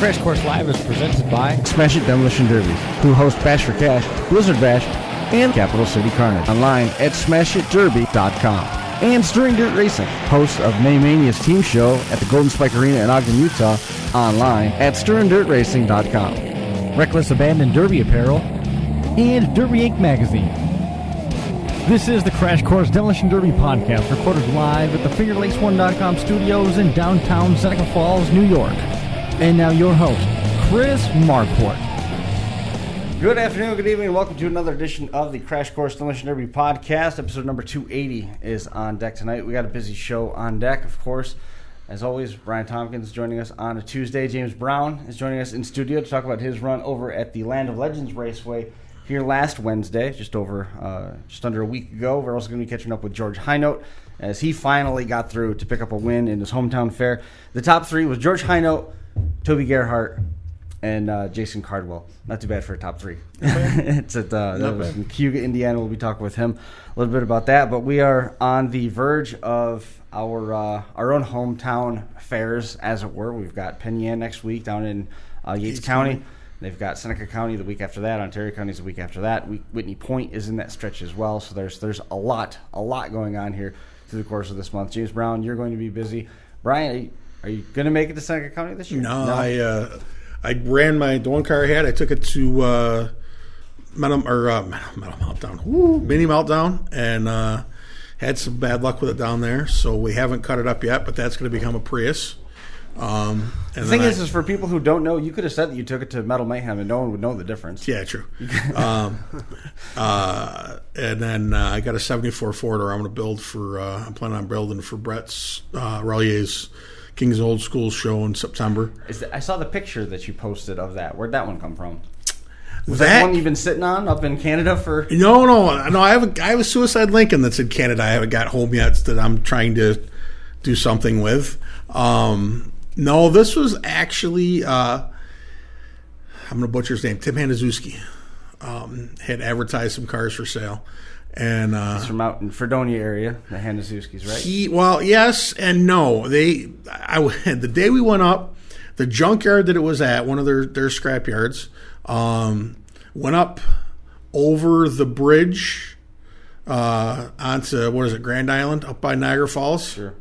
Crash Course Live is presented by Smash It Demolition Derbies, who host Bash for Cash, Blizzard Bash, and Capital City Carnage. Online at SmashItDerby.com. And Stirring Dirt Racing, host of Maymania's team show at the Golden Spike Arena in Ogden, Utah. Online at StirringDirtRacing.com. Reckless Abandon Derby Apparel and Derby Inc. Magazine. This is the Crash Course Demolition Derby podcast, recorded live at the FingerLakes1.com studios in downtown Seneca Falls, New York. And now your host, Chris Marquardt. Good afternoon, good evening, and welcome to another edition of the Crash Course Demolition Derby podcast. Episode number 280 is on deck tonight. We got a busy show on deck, of course. As always, Brian Tompkins joining us on a Tuesday. James Brown is joining us in studio to talk about his run over at the Land of Legends Raceway here last Wednesday, just under a week ago. We're also going to be catching up with George Highnote as he finally got through to pick up a win in his hometown fair. The top three was George Highnote, Toby Gerhart, and Jason Cardwell. Not too bad for a top three. It's at that was in Cayuga, Indiana. We'll be talking with him a little bit about that. But we are on the verge of our own hometown fairs, as it were. We've got Penn Yan next week down in Yates County. They've got Seneca County the week after that. Ontario County is the week after that. Whitney Point is in that stretch as well. So there's a lot going on here through the course of this month. James Brown, you're going to be busy. Brian, are you going to make it to Seneca County this year? No. I ran the one car I had. I took it to Mini Meltdown, and had some bad luck with it down there. So we haven't cut it up yet, but that's going to become a Prius. The thing is for people who don't know, you could have said that you took it to Metal Mayhem and no one would know the difference. Yeah, true. And then I got a 74 Forder I'm going to build for, I'm planning on building for Brett's Relier's King's Old School show in September. I saw the picture that you posted of that. Where'd that one come from? Was that one you've been sitting on up in Canada for? No. I have a Suicide Lincoln that's in Canada. I haven't got home yet that I'm trying to do something with. No, this was actually, I'm going to butcher his name, Tim Hanazuski. Had advertised some cars for sale. And he's from out in Fredonia area, the Hanazuskis, right? Yes and no. The day we went up, the junkyard that it was at, one of their scrap yards, went up over the bridge onto, Grand Island, up by Niagara Falls. Sure.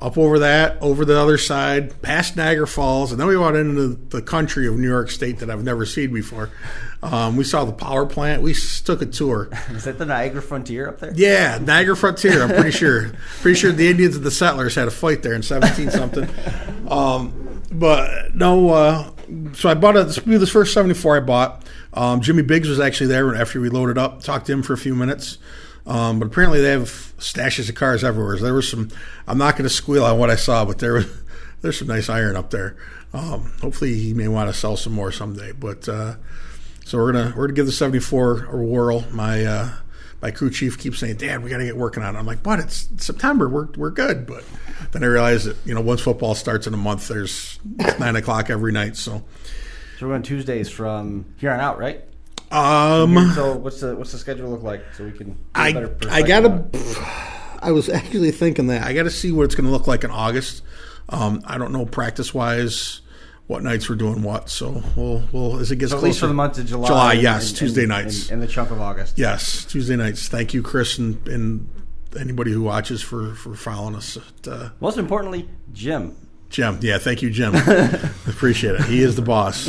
Up over that, over the other side, past Niagara Falls, and then we went into the country of New York State that I've never seen before. We saw the power plant. We took a tour. Is that the Niagara Frontier up there? Yeah, Niagara Frontier, I'm pretty sure. Pretty sure the Indians and the settlers had a fight there in 17-something. But no, so I bought this first 74 I bought. Jimmy Biggs was actually there after we loaded up. Talked to him for a few minutes. But apparently they have stashes of cars everywhere. So there was some. I'm not going to squeal on what I saw, but there's some nice iron up there. Hopefully he may want to sell some more someday. But so we're gonna give the 74 a whirl. My crew chief keeps saying, "Dad, we got to get working on it." I'm like, "What? It's September. We're good." But then I realized that once football starts in a month, it's 9:00 every night. So we're going Tuesdays from here on out, right? So what's the schedule look like so we can get a better perspective? I was actually thinking that I got to see what it's going to look like in August. I don't know practice wise what nights we're doing what. So we'll as it gets closer. At least for the month of July. July, yes, Tuesday nights and the chunk of August. Yes, Tuesday nights. Thank you, Chris, and anybody who watches for following us. Most importantly, Jim. Yeah, thank you, Jim. Appreciate it. He is the boss.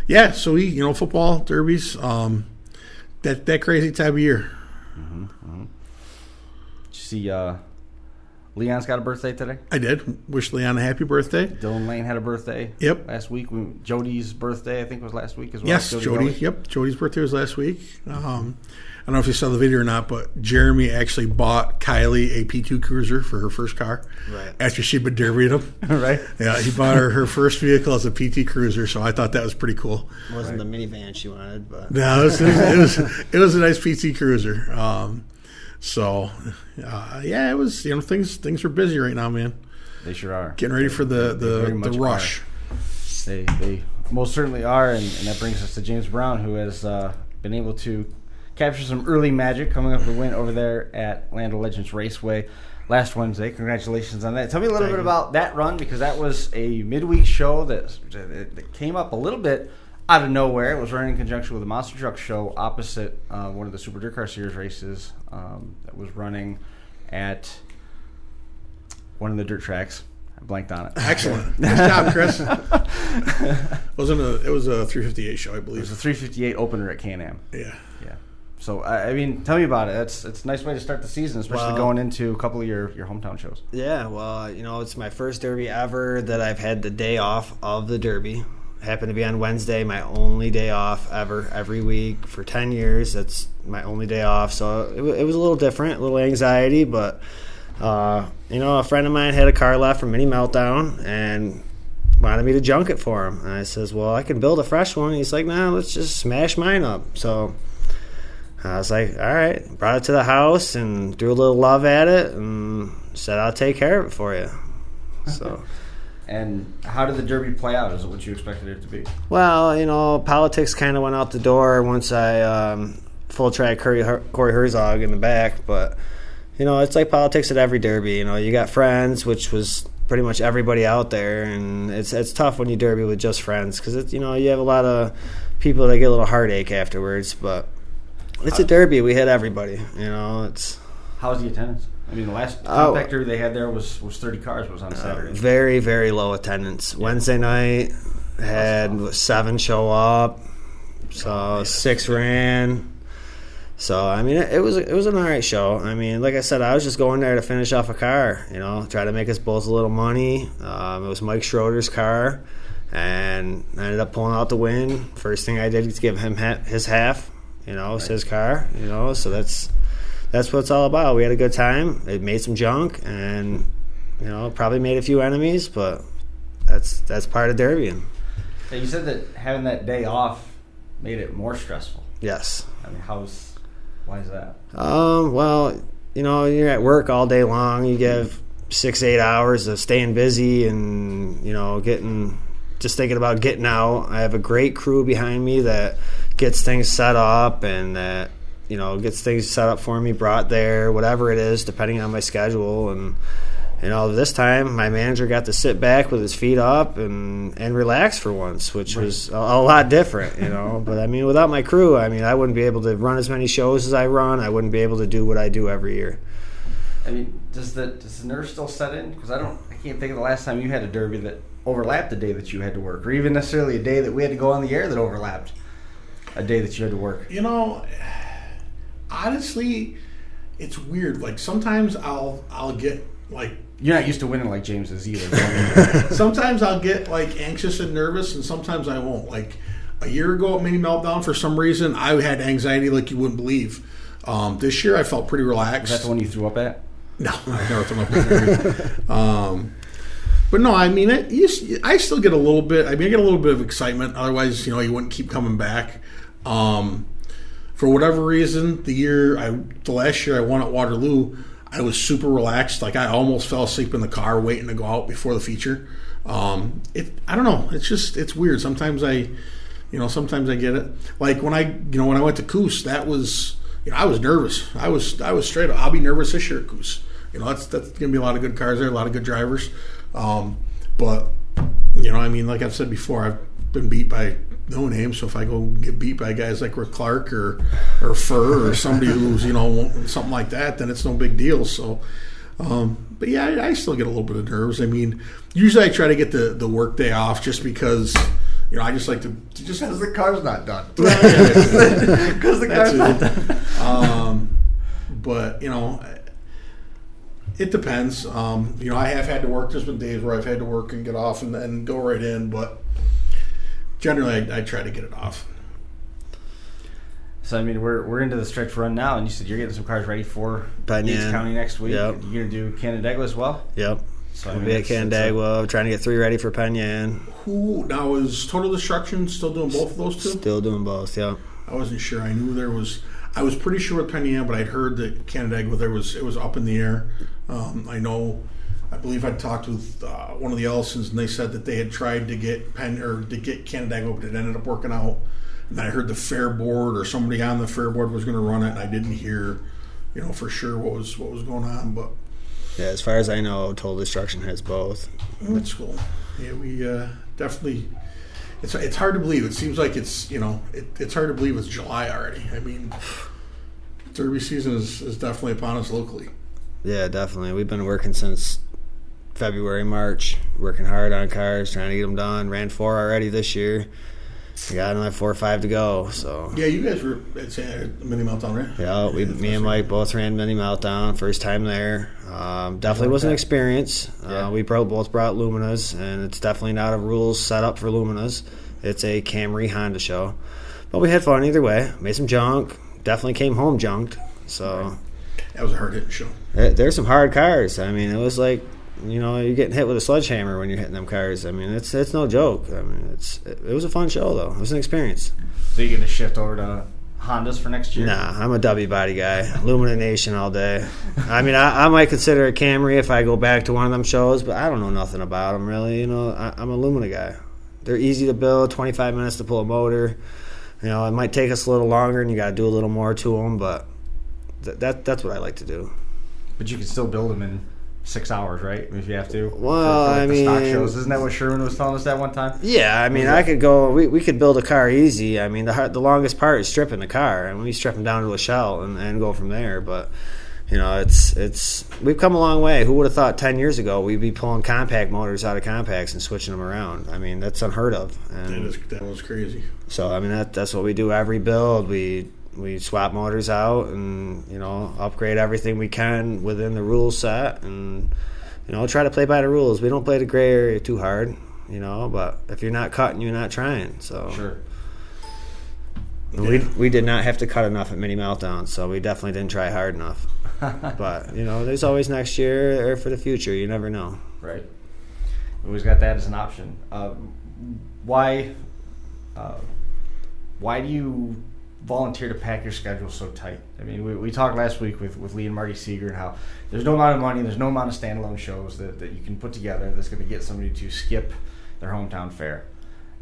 Yeah, so football, derbies, that crazy time of year. Mm-hmm. Did you see Leon's got a birthday today? I did. Wish Leon a happy birthday. Dylan Lane had a birthday. Yep. Last week. Jody's birthday, I think, was last week as well. Yes, Jody. Yep, Jody's birthday was last week. I don't know if you saw the video or not, but Jeremy actually bought Kylie a P2 Cruiser for her first car. Right. After she'd been derbying him. Right. Yeah, he bought her first vehicle as a PT Cruiser, so I thought that was pretty cool. It wasn't the minivan she wanted, but no, it was a nice PT Cruiser. It was things are busy right now, man. They sure are. Getting ready for the rush. They most certainly are, and that brings us to James Brown, who has been able to capture some early magic coming up the win over there at Land of Legends Raceway last Wednesday. Congratulations on that. Tell me a little bit about that run, because that was a midweek show that came up a little bit out of nowhere. It was running in conjunction with a monster truck show opposite one of the Super Dirt Car Series races that was running at one of the dirt tracks. I blanked on it. Excellent. Nice job, Chris. It was a 358 show, I believe. It was a 358 opener at Can-Am. Yeah. So, I mean, tell me about it. It's a nice way to start the season, especially going into a couple of your hometown shows. Yeah, well, it's my first Derby ever that I've had the day off of the Derby. Happened to be on Wednesday, my only day off ever, every week for 10 years. That's my only day off. So it was a little different, a little anxiety, but a friend of mine had a car left from Mini Meltdown and wanted me to junk it for him. And I says, well, I can build a fresh one. He's like, nah, let's just smash mine up. So I was like, all right. Brought it to the house and threw a little love at it and said, I'll take care of it for you. So. And how did the Derby play out? Is it what you expected it to be? Well, politics kind of went out the door once I full track Corey Herzog in the back, but it's like politics at every Derby. You got friends, which was pretty much everybody out there, and it's tough when you Derby with just friends because you have a lot of people that get a little heartache afterwards. But it's a Derby. We hit everybody. It's. How was the attendance? I mean, the last compact Derby they had there was 30 cars. But it was on Saturday. Very, very low attendance. Yeah. Wednesday night had 7 show up, so 6 ran. So, I mean, it was an all right show. I mean, like I said, I was just going there to finish off a car, try to make us both a little money. It was Mike Schroeder's car, and I ended up pulling out the win. First thing I did was give him his half, it's his car, so that's what it's all about. We had a good time. It made some junk, and, probably made a few enemies, but that's part of derbying. So you said that having that day off made it more stressful. Yes. I mean, why is that? Well, you're at work all day long. You give 6-8 hours of staying busy and, just thinking about getting out. I have a great crew behind me that gets things set up and that, gets things set up for me, brought there, whatever it is, depending on my schedule. And, this time my manager got to sit back with his feet up and relax for once, which was a lot different, But, I mean, without my crew, I wouldn't be able to run as many shows as I run. I wouldn't be able to do what I do every year. I mean, does the nerve still set in? Because I can't think of the last time you had a Derby that overlapped the day that you had to work, or even necessarily a day that we had to go on the air that overlapped a day that you had to work. Honestly, it's weird. Like, sometimes I'll get, like... You're not used to winning like James is either. Sometimes I'll get, like, anxious and nervous, and sometimes I won't. Like, a year ago at Mini Meltdown, for some reason, I had anxiety like you wouldn't believe. This year, I felt pretty relaxed. Is that the one you threw up at? No, I never threw up at. But no, I mean, I still get a little bit. I get a little bit of excitement. Otherwise, you wouldn't keep coming back. For whatever reason, the last year I won at Waterloo, I was super relaxed. Like, I almost fell asleep in the car waiting to go out before the feature. I don't know. It's weird. Sometimes I get it. Like when I went to Coos, that was, I was nervous. I was straight up. I'll be nervous this year at Coos. That's gonna be a lot of good cars there, a lot of good drivers. But like I've said before, I've been beat by no name. So if I go get beat by guys like Rick Clark or Furr or somebody who's something like that, then it's no big deal. So, but yeah, I still get a little bit of nerves. I mean, usually I try to get the work day off just because. I just like to just because the car's not done. Because the car's not done. But it depends. I have had to work. There's been days where I've had to work and get off and then go right in. But generally, I try to get it off. So I mean, we're into the stretch run now, and you said you're getting some cars ready for Yates County next week. Yep. You're gonna do Canandaigua as well. Yep. So we'll be at Canandaigua, trying to get 3 ready for Penn Yan. Who now is Total Destruction still doing both of those two? Still doing both, yeah. I wasn't sure. I knew there was. I was pretty sure with Penn Yan, but I'd heard that Canandaigua it was up in the air. I believe I'd talked with one of the Ellisons, and they said that they had tried to get Canandaigua, but it ended up working out And then I heard the fair board or somebody on the fair board was going to run it, and I didn't hear, for sure what was going on. But Yeah, as far as I know, Total Destruction has both. that's cool. Yeah, we definitely. It's hard to believe. It seems like it's hard to believe it's July already. I mean, Derby season is definitely upon us locally. Yeah, definitely. We've been working since February, March, working hard on cars, trying to get them done. Ran 4 already this year. We got another 4 or 5 to go. So Yeah, you guys were at Mini Meltdown, right? yeah, me and Mike both ran Mini Meltdown. First time there. Definitely was an experience. We both brought Luminas, and it's definitely not a rules set up for Luminas. It's a Camry Honda show. But we had fun either way. Made some junk. Definitely came home junked. So That was a hard hitting show. there's some hard cars. I mean, it was like, you're getting hit with a sledgehammer when you're hitting them cars. I mean, it's no joke. I mean, it was a fun show, though. It was an experience. So you're going to shift over to Hondas for next year? Nah, I'm a W body guy. Lumina Nation all day. I mean, I might consider a Camry if I go back to one of them shows, but I don't know nothing about them, really. I'm a Lumina guy. They're easy to build, 25 minutes to pull a motor. It might take us a little longer, and you got to do a little more to them, but that's what I like to do. But you can still build them in 6 hours, right? If you have to. Well, for I the stock mean- shows. Isn't that what Sherman was telling us that one time? Yeah, I mean, I could go. We could build a car easy. I mean, the longest part is stripping the car, and we strip them down to a shell and go from there. But it's we've come a long way. Who would have thought 10 years ago we'd be pulling compact motors out of compacts and switching them around? I mean, that's unheard of. And That was crazy. so I mean, that's what we do every build. We swap motors out and upgrade everything we can within the rule set and. Try to play by the rules. We don't play the gray area too hard, but if you're not cutting, you're not trying. So Sure. we did not have to cut enough at Mini Meltdown, so we definitely didn't try hard enough. But, there's always next year or for the future. You never know. Right. We always got that as an option. Why do you volunteer to pack your schedule so tight? I mean, we talked last week with Lee and Marty Seeger and how there's no amount of money, there's no amount of standalone shows that you can put together that's going to get somebody to skip their hometown fair.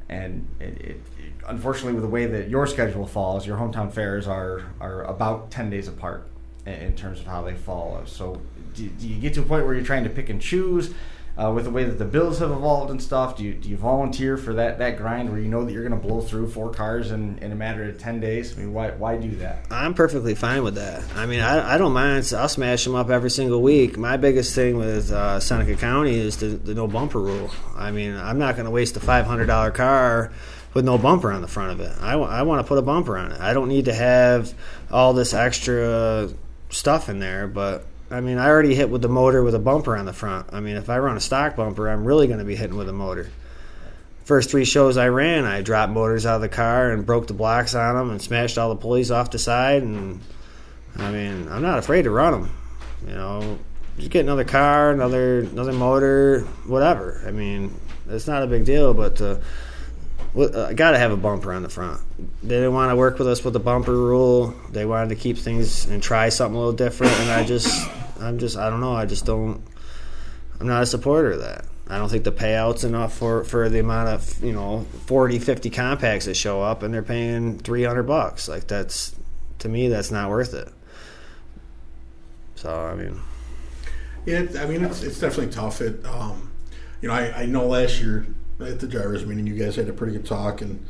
And it unfortunately, with the way that your schedule falls, your hometown fairs are about 10 days apart in terms of how they fall. So do you get to a point where you're trying to pick and choose with the way that the builds have evolved and stuff? Do you volunteer for that grind where you know that you're going to blow through 4 cars in a matter of 10 days? I mean, why do that? I'm perfectly fine with that. I mean, I don't mind. I'll smash them up every single week. My biggest thing with Seneca County is the no bumper rule. I mean, I'm not going to waste a $500 car with no bumper on the front of it. I want to put a bumper on it. I don't need to have all this extra stuff in there, but I mean, I already hit with the motor with a bumper on the front. I mean, if I run a stock bumper, I'm really going to be hitting with a motor. First 3 shows I ran, I dropped motors out of the car and broke the blocks on them and smashed all the pulleys off the side. And I mean, I'm not afraid to run them. Just get another car, another motor, whatever. I mean, it's not a big deal, but I got to have a bumper on the front. They didn't want to work with us with the bumper rule. They wanted to keep things and try something a little different, and I don't know. I'm not a supporter of that. I don't think the payout's enough for the amount of 40, 50 compacts that show up, and they're paying $300. Like, to me, that's not worth it. So I mean, Yeah, I mean it's definitely tough. I know last year at the drivers' meeting, you guys had a pretty good talk, and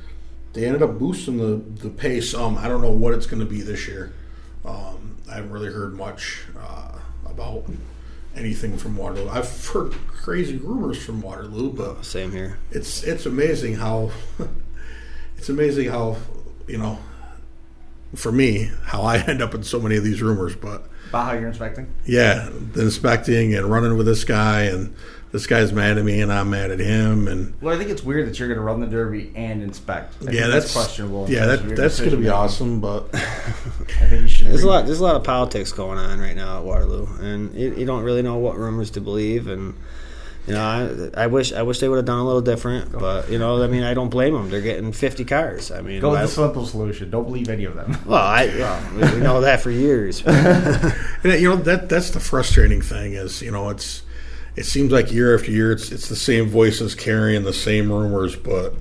they ended up boosting the pace. I don't know what it's going to be this year. I haven't really heard much about anything from Waterloo. I've heard crazy rumors from Waterloo, but same here. It's amazing how for me how I end up in so many of these rumors, but. About how you're inspecting? Yeah, the inspecting and running with this guy, and this guy's mad at me and I'm mad at him. And Well, I think it's weird that you're going to run the Derby and inspect. I think that's questionable. Yeah, that's going to be awesome, but I think you should. There's a lot of politics going on right now at Waterloo, and you don't really know what rumors to believe. And I wish they would have done a little different, but I mean, I don't blame them. They're getting 50 cars. I mean, Go with the simple solution. Don't believe any of them. Well, we know that for years. and, that's the frustrating thing is it seems like year after year it's the same voices carrying the same rumors, but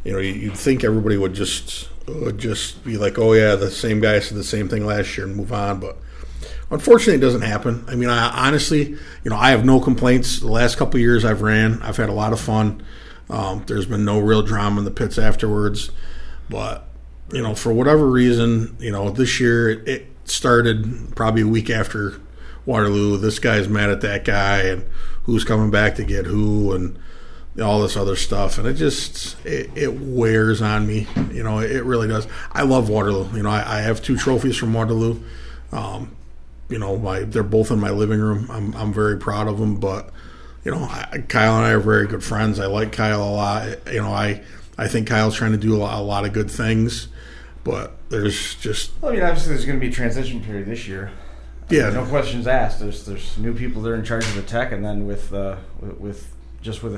you'd think everybody would just would just be like, oh yeah, the same guy said the same thing last year and move on. But unfortunately, it doesn't happen. I mean, I honestly, I have no complaints. The last couple of years I've ran, I've had a lot of fun. There's been no real drama in the pits afterwards. But, for whatever reason, this year it started probably a week after Waterloo. This guy's mad at that guy and who's coming back to get who and all this other stuff. And it wears on me. It really does. I love Waterloo. I have 2 trophies from Waterloo. They're both in my living room. I'm very proud of them. But, Kyle and I are very good friends. I like Kyle a lot. I think Kyle's trying to do a lot of good things. But there's just... Well, obviously there's going to be a transition period this year. Yeah. No questions asked. There's new people that are in charge of the tech, and then with the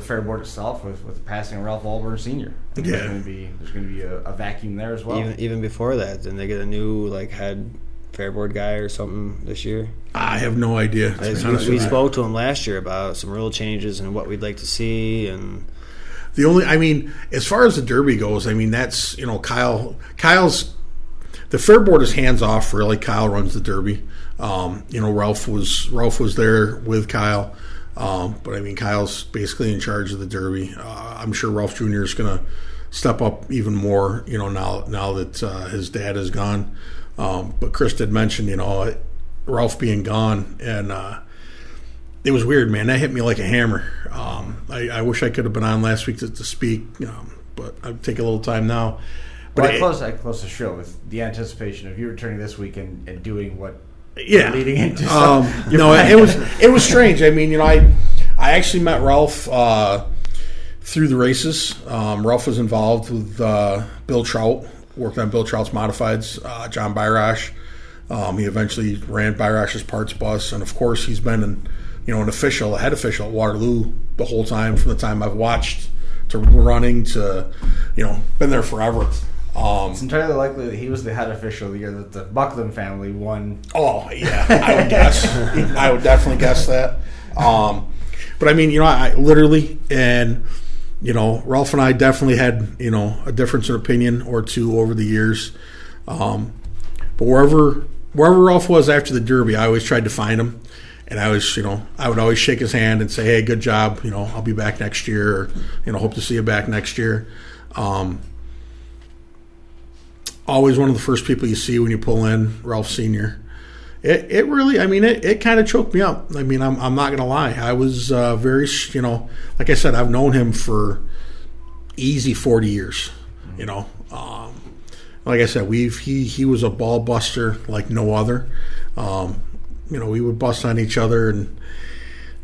fair board itself, with the passing of Ralph Allburn Sr. There's going to be a vacuum there as well. Even before that, didn't they get a new head fair board guy or something this year? I have no idea. We spoke to him last year about some real changes and what we'd like to see. And as far as the Derby goes, that's Kyle's the fair board is hands off. Really, Kyle runs the Derby. Ralph was there with Kyle. But Kyle's basically in charge of the Derby. I'm sure Ralph Jr. is going to step up even more, now that his dad is gone. But Chris did mention, Ralph being gone, and it was weird, man. That hit me like a hammer. I wish I could have been on last week to speak, but I'd take a little time now. But I closed the show with the anticipation of you returning this week and doing what. Yeah, leading into it was strange. I actually met Ralph through the races. Ralph was involved with Bill Trout, worked on Bill Trout's modifieds. John Byrash, he eventually ran Byrasch's parts bus, and of course he's been a head official at Waterloo the whole time, from the time I've watched to running to been there forever. It's entirely likely that he was the head official the year that the Buckland family won. Oh, yeah, I would guess. I would definitely guess that. But I literally, and, Ralph and I definitely had, a difference in opinion or two over the years. But wherever Ralph was after the Derby, I always tried to find him. And I was, I would always shake his hand and say, hey, good job. I'll be back next year, or, hope to see you back next year. Always one of the first people you see when you pull in, Ralph Sr. It really, it kind of choked me up. I'm not going to lie. I was very, like I said, I've known him for easy 40 years, Like I said, he was a ball buster like no other. We would bust on each other, and,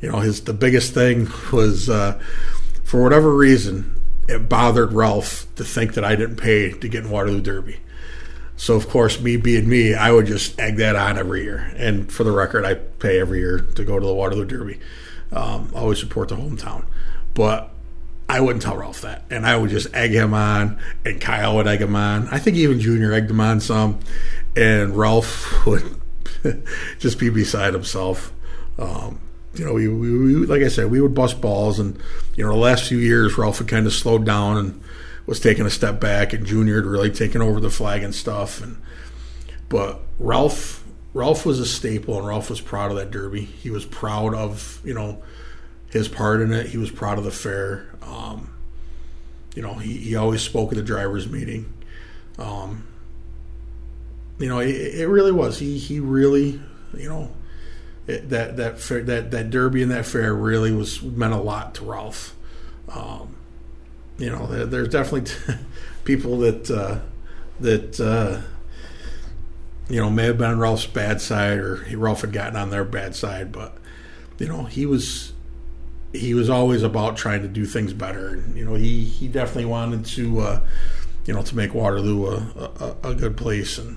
the biggest thing was, for whatever reason, it bothered Ralph to think that I didn't pay to get in Waterloo Derby. So, of course, me being me, I would just egg that on every year. And for the record, I pay every year to go to the Waterloo Derby. Always support the hometown. But I wouldn't tell Ralph that. And I would just egg him on, and Kyle would egg him on. I think even Junior egged him on some. And Ralph would just be beside himself. We like I said, we would bust balls. And, the last few years, Ralph had kind of slowed down and was taking a step back, and Junior had really taken over the flag and stuff. But Ralph was a staple, and Ralph was proud of that Derby. He was proud of his part in it. He was proud of the fair. He always spoke at the drivers' meeting. It really was. He really that Derby and that fair really meant a lot to Ralph. There's definitely people that may have been on Ralph's bad side, or Ralph had gotten on their bad side, but he was always about trying to do things better. And, he definitely wanted to to make Waterloo a good place. And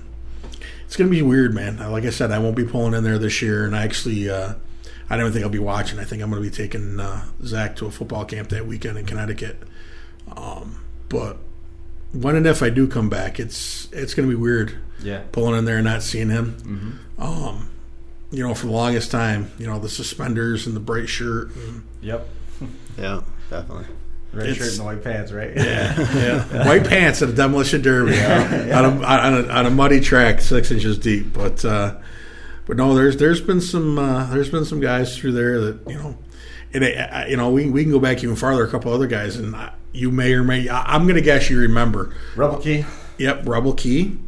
it's going to be weird, man. Like I said, I won't be pulling in there this year, and I actually I don't even think I'll be watching. I think I'm going to be taking Zach to a football camp that weekend in Connecticut. But when and if I do come back, it's going to be weird. Yeah, pulling in there and not seeing him. Mm-hmm. For the longest time, the suspenders and the bright shirt. Yep. Yeah, definitely. Red shirt and the white pants, right? Yeah. White pants at a demolition derby on a muddy track, 6 inches deep. But no, there's been some guys through there that and we can go back even farther. A couple other guys, and you may or may I'm going to guess you remember Rebel Key. Yep, Rebel Key.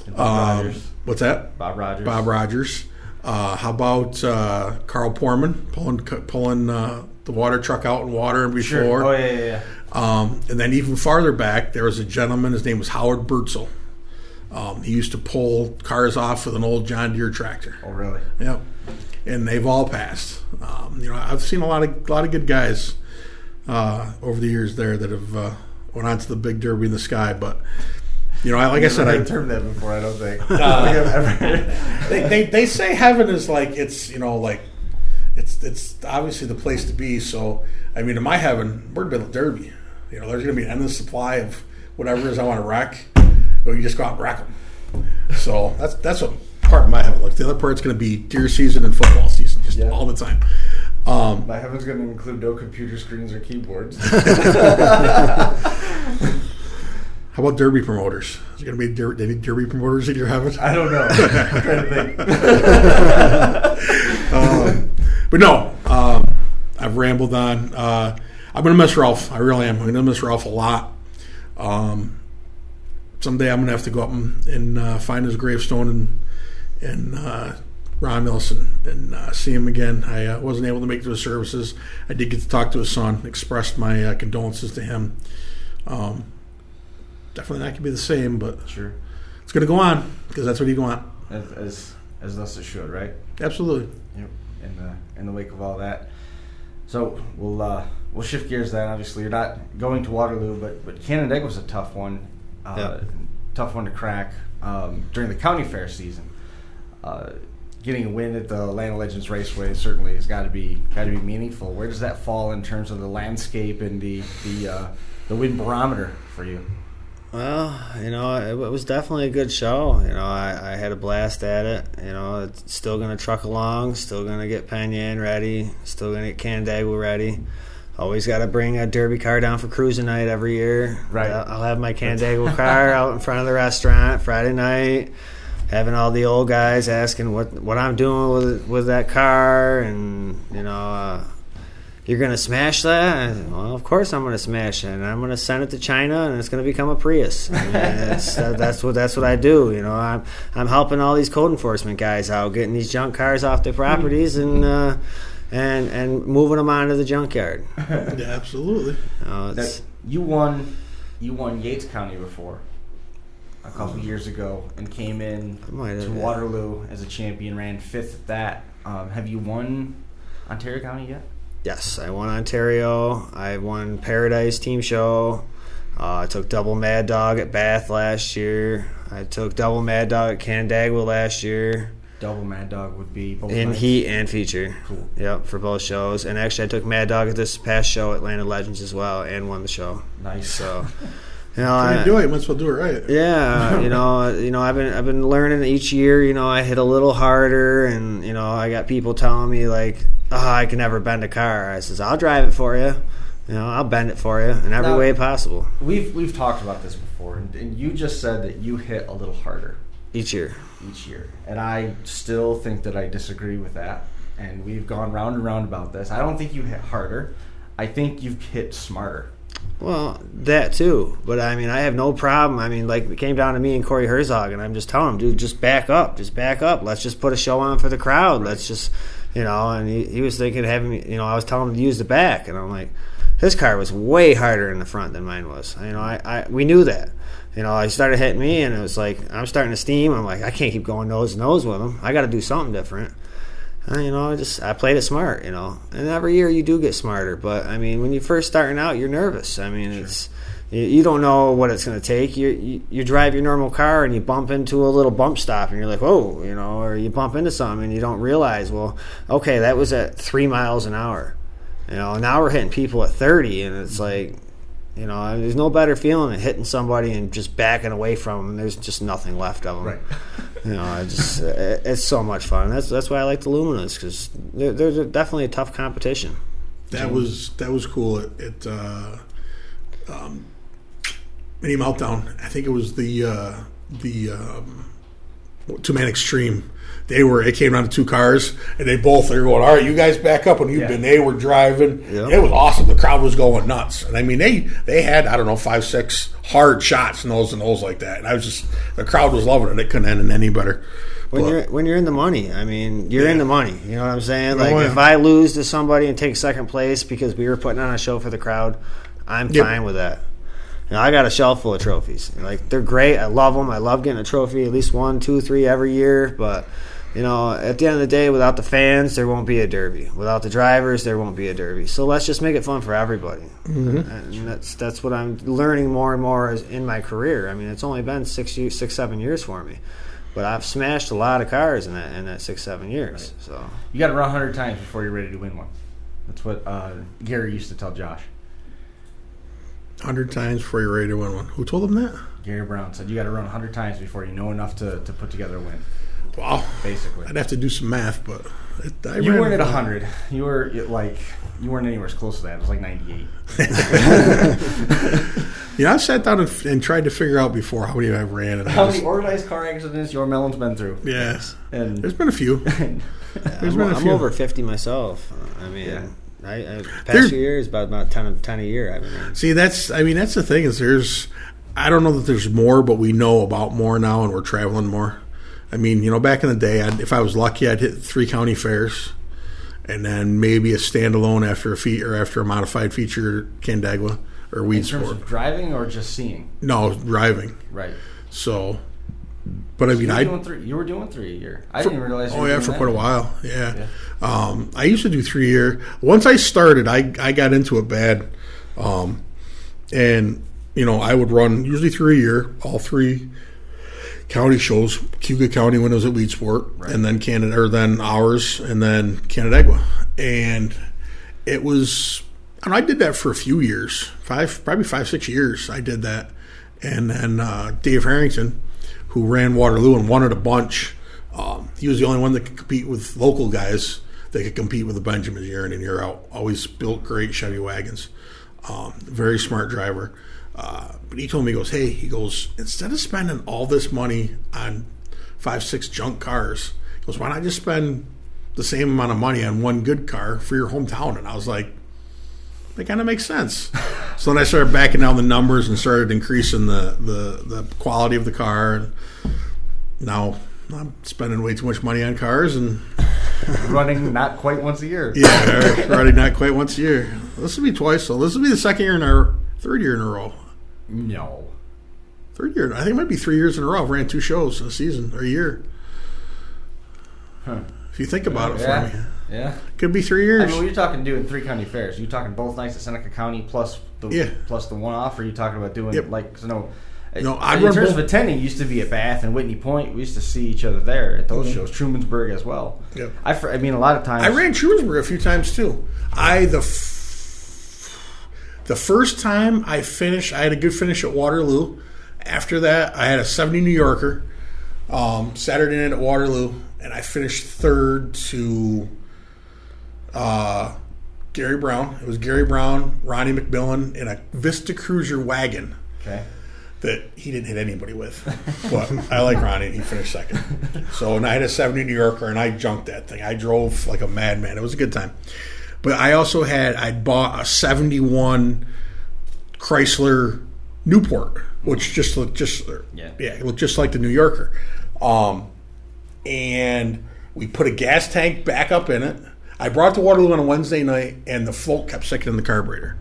Bob Rogers. What's that? Bob Rogers. Bob Rogers. How about Carl Porman pulling the water truck out in water before? Sure. Oh yeah. And then even farther back, there was a gentleman. His name was Howard Bertzel. He used to pull cars off with an old John Deere tractor. Oh really? Yep. And they've all passed. I've seen a lot of good guys over the years there that have went on to the big derby in the sky, but. Like I said, I've heard that before. I don't think. They say heaven is like it's obviously the place to be. So in my heaven, we're going to derby. There's going to be an endless supply of whatever it is I want to wreck. Or you just go out and wreck them. So that's what part of my heaven looks. The other part's going to be deer season and football season, just all the time. My heaven's going to include no computer screens or keyboards. How about derby promoters? Is there going to be any derby promoters in your heaven? I don't know. I'm trying to think. But no, I've rambled on. I'm going to miss Ralph. I really am. I'm going to miss Ralph a lot. Someday I'm going to have to go up and find his gravestone in Romulus and see him again. I wasn't able to make it to his services. I did get to talk to his son, expressed my condolences to him. Definitely not going to be the same, but sure, it's going to go on because that's what you want. As thus it should, right? Absolutely. Yep. In the wake of all that, so we'll shift gears. Then obviously you're not going to Waterloo, but Canandaigua was a tough one, tough one to crack during the county fair season. Getting a win at the Land of Legends Raceway certainly has got to be meaningful. Where does that fall in terms of the landscape and the win barometer for you? Well, it was definitely a good show. I had a blast at it. It's still going to truck along, still going to get Penyan ready, still going to get Canandaigua ready. Always got to bring a derby car down for cruising night every year. Right. I'll have my Canandaigua car out in front of the restaurant Friday night, having all the old guys asking what I'm doing with that car, and you're going to smash that? Well, of course I'm going to smash it, and I'm going to send it to China, and it's going to become a Prius. That's what I do. I'm helping all these code enforcement guys out, getting these junk cars off their properties and moving them onto the junkyard. Yeah, absolutely. You won Yates County before a couple years ago and came in to Waterloo as a champion, ran 5th at that. Have you won Ontario County yet? Yes, I won Ontario. I won Paradise Team Show. I took double Mad Dog at Bath last year. I took double Mad Dog at Canandaigua last year. Double Mad Dog would be both in nights? heat and feature. Cool. Yep, for both shows. And actually, I took Mad Dog at this past show at Land of Legends as well, and won the show. Nice. So, you do it. You might as well do it right. Yeah, I've been learning each year. I hit a little harder, and I got people telling me like, I can never bend a car. I says, I'll drive it for you. I'll bend it for you in every way possible. We've talked about this before, and you just said that you hit a little harder each year, and I still think that I disagree with that. And we've gone round and round about this. I don't think you hit harder. I think you've hit smarter. Well, that too. But I have no problem. It came down to me and Corey Herzog, and I'm just telling him, dude, just back up. Let's just put a show on for the crowd. Right. Let's just, and he was thinking of having me, I was telling him to use the back, and I'm like, his car was way harder in the front than mine was. We knew that. I started hitting me, and it was like, I'm starting to steam. I'm like, I can't keep going nose to nose with him. I got to do something different. And, I played it smart, and every year you do get smarter. But, when you're first starting out, you're nervous. Sure. It's you don't know what it's going to take. You drive your normal car, and you bump into a little bump stop, and you're like, whoa, or you bump into something, and you don't realize, well, okay, that was at 3 miles an hour. Now we're hitting people at 30, and it's like, there's no better feeling than hitting somebody and just backing away from them, and there's just nothing left of them. Right. It's so much fun. That's why I like the Luminas, because they're definitely a tough competition. That was cool. Mini Meltdown. I think it was the Two-Man Extreme. It came down to two cars, and they were going, all right, you guys back up, and they were driving. Yep. It was awesome. The crowd was going nuts. And I mean, they had, I don't know, 5, 6 hard shots and those like that. And the crowd was loving it. It couldn't end any better. When you're in the money, I mean, you're in the money. You know what I'm saying? Like, yeah. if I lose to somebody and take second place because we were putting on a show for the crowd, I'm fine with that. You know, I got a shelf full of trophies. Like, they're great. I love them. I love getting a trophy, at least 1, 2, 3 every year. But, you know, at the end of the day, without the fans, there won't be a derby. Without the drivers, there won't be a derby. So let's just make it fun for everybody. Mm-hmm. And that's what I'm learning more and more in my career. I mean, it's only been 6, 7 years for me. But I've smashed a lot of cars in that 6, 7 years. Right. So you got to run 100 times before you're ready to win one. That's what Gary used to tell Josh. 100 times before you're ready to win one. Who told him that? Gary Brown said you got to run 100 times before you know enough to put together a win. Wow. Basically. I'd have to do some math, but you weren't at 100. You weren't anywhere close to that. It was like 98. I sat down and tried to figure out before how many I ran. And how many organized car accidents your melon's been through? Yes. And there's been a few. I'm over 50 myself. I mean, past few years, about 10 a year. I mean, see, that's the thing is I don't know that there's more, but we know about more now, and we're traveling more. I mean, back in the day, if I was lucky, I'd hit 3 county fairs, and then maybe a standalone after a modified feature Canandaigua or Weed in terms Sport. Of driving or just seeing? No, driving. Right. So, but I mean, you were doing 3 a year. I didn't realize. You were doing for that. quite a while. Yeah. I used to do 3 a year. Once I started, I got into it bad, and I would run usually 3 a year, all 3 county shows. Cuga County when it was at Weed Sport, right. And then then ours, and then Canandaigua, and it was. And I did that for a few years, probably 5, 6 years. I did that, and then Dave Harrington, who ran Waterloo and won it a bunch, he was the only one that could compete with local guys that could compete with the Benjamins year in and year out. Always built great Chevy wagons, very smart driver. But he told me, he goes, instead of spending all this money on 5, 6 junk cars, he goes, why not just spend the same amount of money on one good car for your hometown? And I was like, that kind of makes sense. So then I started backing down the numbers and started increasing the quality of the car. And now I'm spending way too much money on cars and running not quite once a year. Yeah, running not quite once a year. This will be twice. So this will be the third year in a row. No. Third year. I think it might be 3 years in a row. I've ran 2 shows in a season or a year. Huh. If you think about it for me. Yeah. Could be 3 years. I mean, when you're talking doing 3 county fairs, are you talking both nights at Seneca County plus the one-off, or are you talking about doing in terms of attending, used to be at Bath and Whitney Point. We used to see each other there at those shows. Trumansburg as well. Yep. I mean, a lot of times. I ran Trumansburg a few times too. The first time I finished, I had a good finish at Waterloo. After that, I had a 70 New Yorker Saturday night at Waterloo, and I finished third to Gary Brown. It was Gary Brown, Ronnie McMillan, in a Vista Cruiser wagon. Okay. That he didn't hit anybody with. But I like Ronnie, and he finished second. So, and I had a 70 New Yorker, and I junked that thing. I drove like a madman. It was a good time. But I also I'd bought a 71 Chrysler Newport, which it looked just like the New Yorker. And we put a gas tank back up in it. I brought it to Waterloo on a Wednesday night, and the float kept sticking in the carburetor.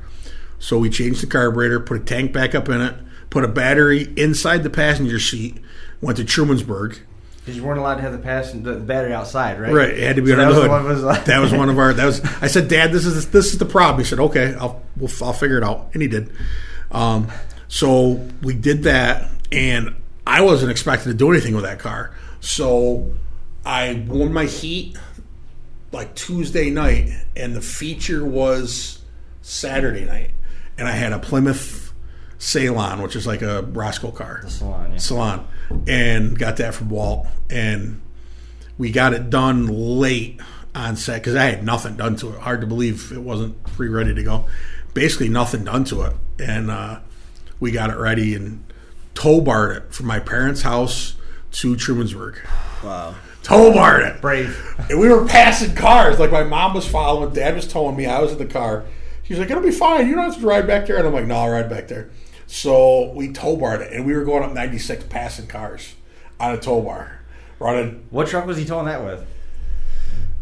So we changed the carburetor, put a tank back up in it, put a battery inside the passenger seat, went to Trumansburg. Because you weren't allowed to have the battery outside, right? Right, it had to be under the hood. That was one of our. I said, Dad, this is the problem. He said, okay, I'll figure it out, and he did. So we did that, and I wasn't expecting to do anything with that car. So I won my heat like Tuesday night, and the feature was Saturday night, and I had a Plymouth Salon, which is like a Roscoe car. The Salon, yeah. Salon. And got that from Walt. And we got it done late on set because I had nothing done to it. Hard to believe it wasn't ready to go. basically nothing done to it. And we got it ready and tow barred it from my parents' house to Trumansburg. Wow. Tow barred it. Brave. And we were passing cars. Like, my mom was following. Dad was towing me. I was in the car. She's like, it'll be fine. You don't have to ride back there. And I'm like, no, I'll ride back there. So we tow barred it. And we were going up 96 passing cars on a tow bar. Running. What truck was he towing that with?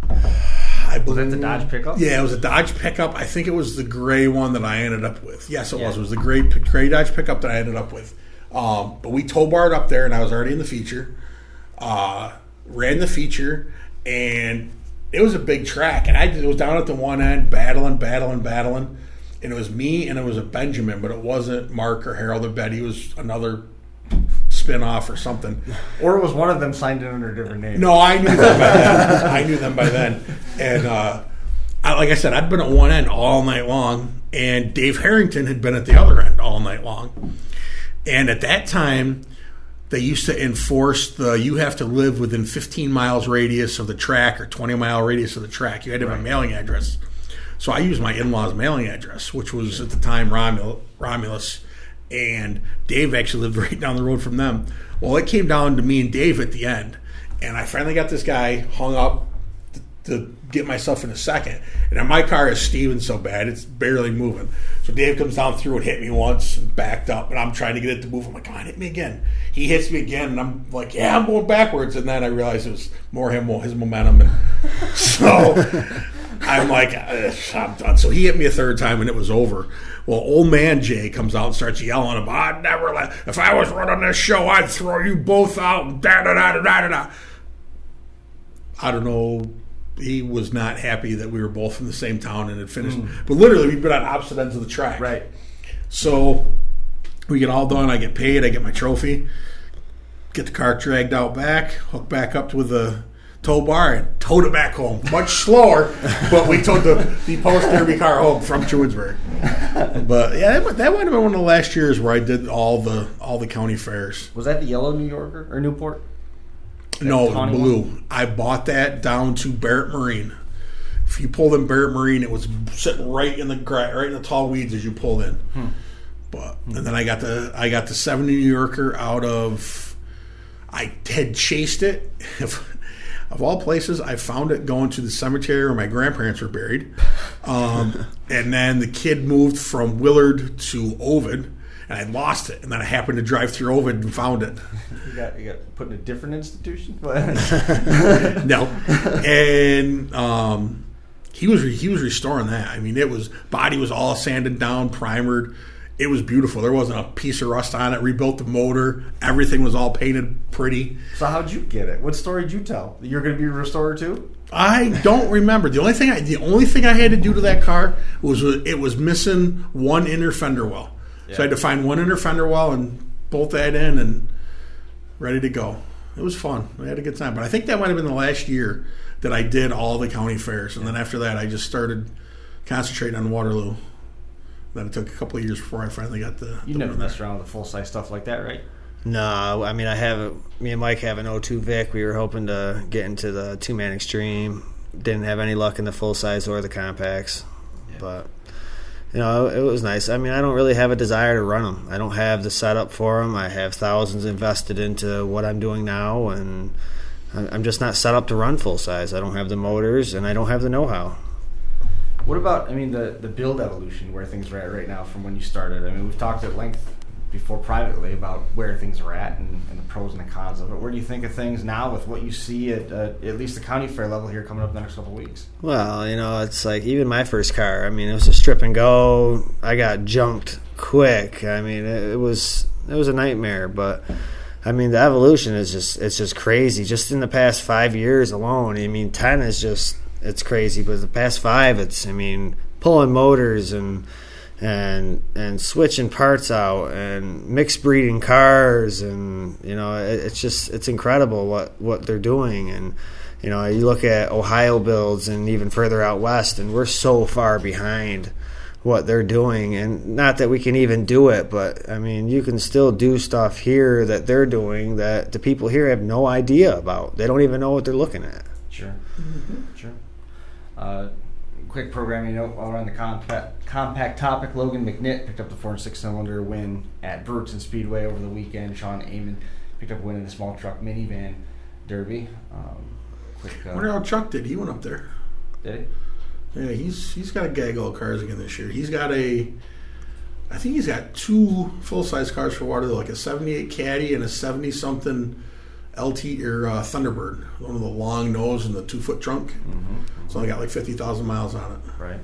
I Was believe, it the Dodge pickup? Yeah, it was a Dodge pickup. I think it was the gray one that I ended up with. Yes, it Yeah. was. It was the gray Dodge pickup that I ended up with. But we tow barred up there, and I was already in the feature. Ran the feature, and it was a big track. And it was down at the one end, battling. And it was me, and it was a Benjamin, but it wasn't Mark or Harold or Betty. It was another spin-off or something. Or was one of them signed in under a different name? No, I knew them by then. And like I said, I'd been at one end all night long, and Dave Harrington had been at the other end all night long. And at that time, they used to enforce you have to live within 15 miles radius of the track or 20-mile radius of the track. You had to have a mailing address. So I used my in-laws' mailing address, which was at the time Romulus. And Dave actually lived right down the road from them. Well, it came down to me and Dave at the end. And I finally got this guy hung up to get myself in a second. And then my car is steaming so bad, it's barely moving. So Dave comes down through and hit me once and backed up. And I'm trying to get it to move. I'm like, come on, hit me again. He hits me again. And I'm like, yeah, I'm going backwards. And then I realized it was more his momentum. And so I'm like, I'm done. So he hit me a third time and it was over. Well, old man Jay comes out and starts yelling about, I'd never let, if I was running this show, I'd throw you both out and da-da-da-da-da-da. I don't know. He was not happy that we were both from the same town and had finished. But literally, we've been on opposite ends of the track. Right. So we get all done. I get paid. I get my trophy. Get the car dragged out back. Hook back up with a tow bar and towed it back home. Much slower, but we towed the post-derby car home from Trumansburg. But yeah, that might have been one of the last years where I did all the county fairs. Was that the yellow New Yorker or Newport? No, tawny blue. one? I bought that down to Barrett Marine. If you pulled in Barrett Marine, it was sitting right in the tall weeds as you pulled in. But and then I got the 70 New Yorker out of. I had chased it. Of all places, I found it going to the cemetery where my grandparents were buried. And then the kid moved from Willard to Ovid, and I lost it. And then I happened to drive through Ovid and found it. You got put in a different institution? No. And he was restoring that. I mean, body was all sanded down, primered. It was beautiful. There wasn't a piece of rust on it. Rebuilt the motor. Everything was all painted pretty. So how'd you get it? What story did you tell? You're going to be a restorer too? I don't remember. The only thing I had to do to that car was it was missing one inner fender well. Yeah. So I had to find one inner fender well and bolt that in and ready to go. It was fun. I had a good time. But I think that might have been the last year that I did all the county fairs. And then after that, I just started concentrating on Waterloo. Then it took a couple of years before I finally got the... You never messed around with the full-size stuff like that, right? No, I mean, me and Mike have an 02 Vic. We were hoping to get into the two-man extreme. Didn't have any luck in the full-size or the compacts. Yeah. But, it was nice. I mean, I don't really have a desire to run them. I don't have the setup for them. I have thousands invested into what I'm doing now, and I'm just not set up to run full-size. I don't have the motors, and I don't have the know-how. What about, the build evolution, where things are at right now from when you started? I mean, we've talked at length before privately about where things are at and the pros and the cons of it. Where do you think of things now with what you see at least the county fair level here coming up in the next couple of weeks? Well, it's like even my first car. I mean, it was a strip and go. I got junked quick. I mean, it was a nightmare. But I mean, the evolution is just crazy. Just in the past 5 years alone. I mean, 10 is just. It's crazy, but the past 5, it's pulling motors and switching parts out and mixed breeding cars, and it's incredible what they're doing. And you look at Ohio builds and even further out west, and we're so far behind what they're doing. And not that we can even do it, but I mean, you can still do stuff here that they're doing that the people here have no idea about. They don't even know what they're looking at. Sure. Sure. quick programming note while we're on the compact topic. Logan McNitt picked up the 4 and 6 cylinder win at Brewerton Speedway over the weekend. Sean Amon picked up a win in the small truck minivan derby. I wonder how Chuck did. He went up there. Did he? Yeah, he's got a gaggle of cars again this year. I think he's got 2 full-size cars for Waterloo, like a 78 Caddy and a 70-something LT or Thunderbird, one of the long nose and the 2-foot trunk. It's only got like 50,000 miles on it. Right.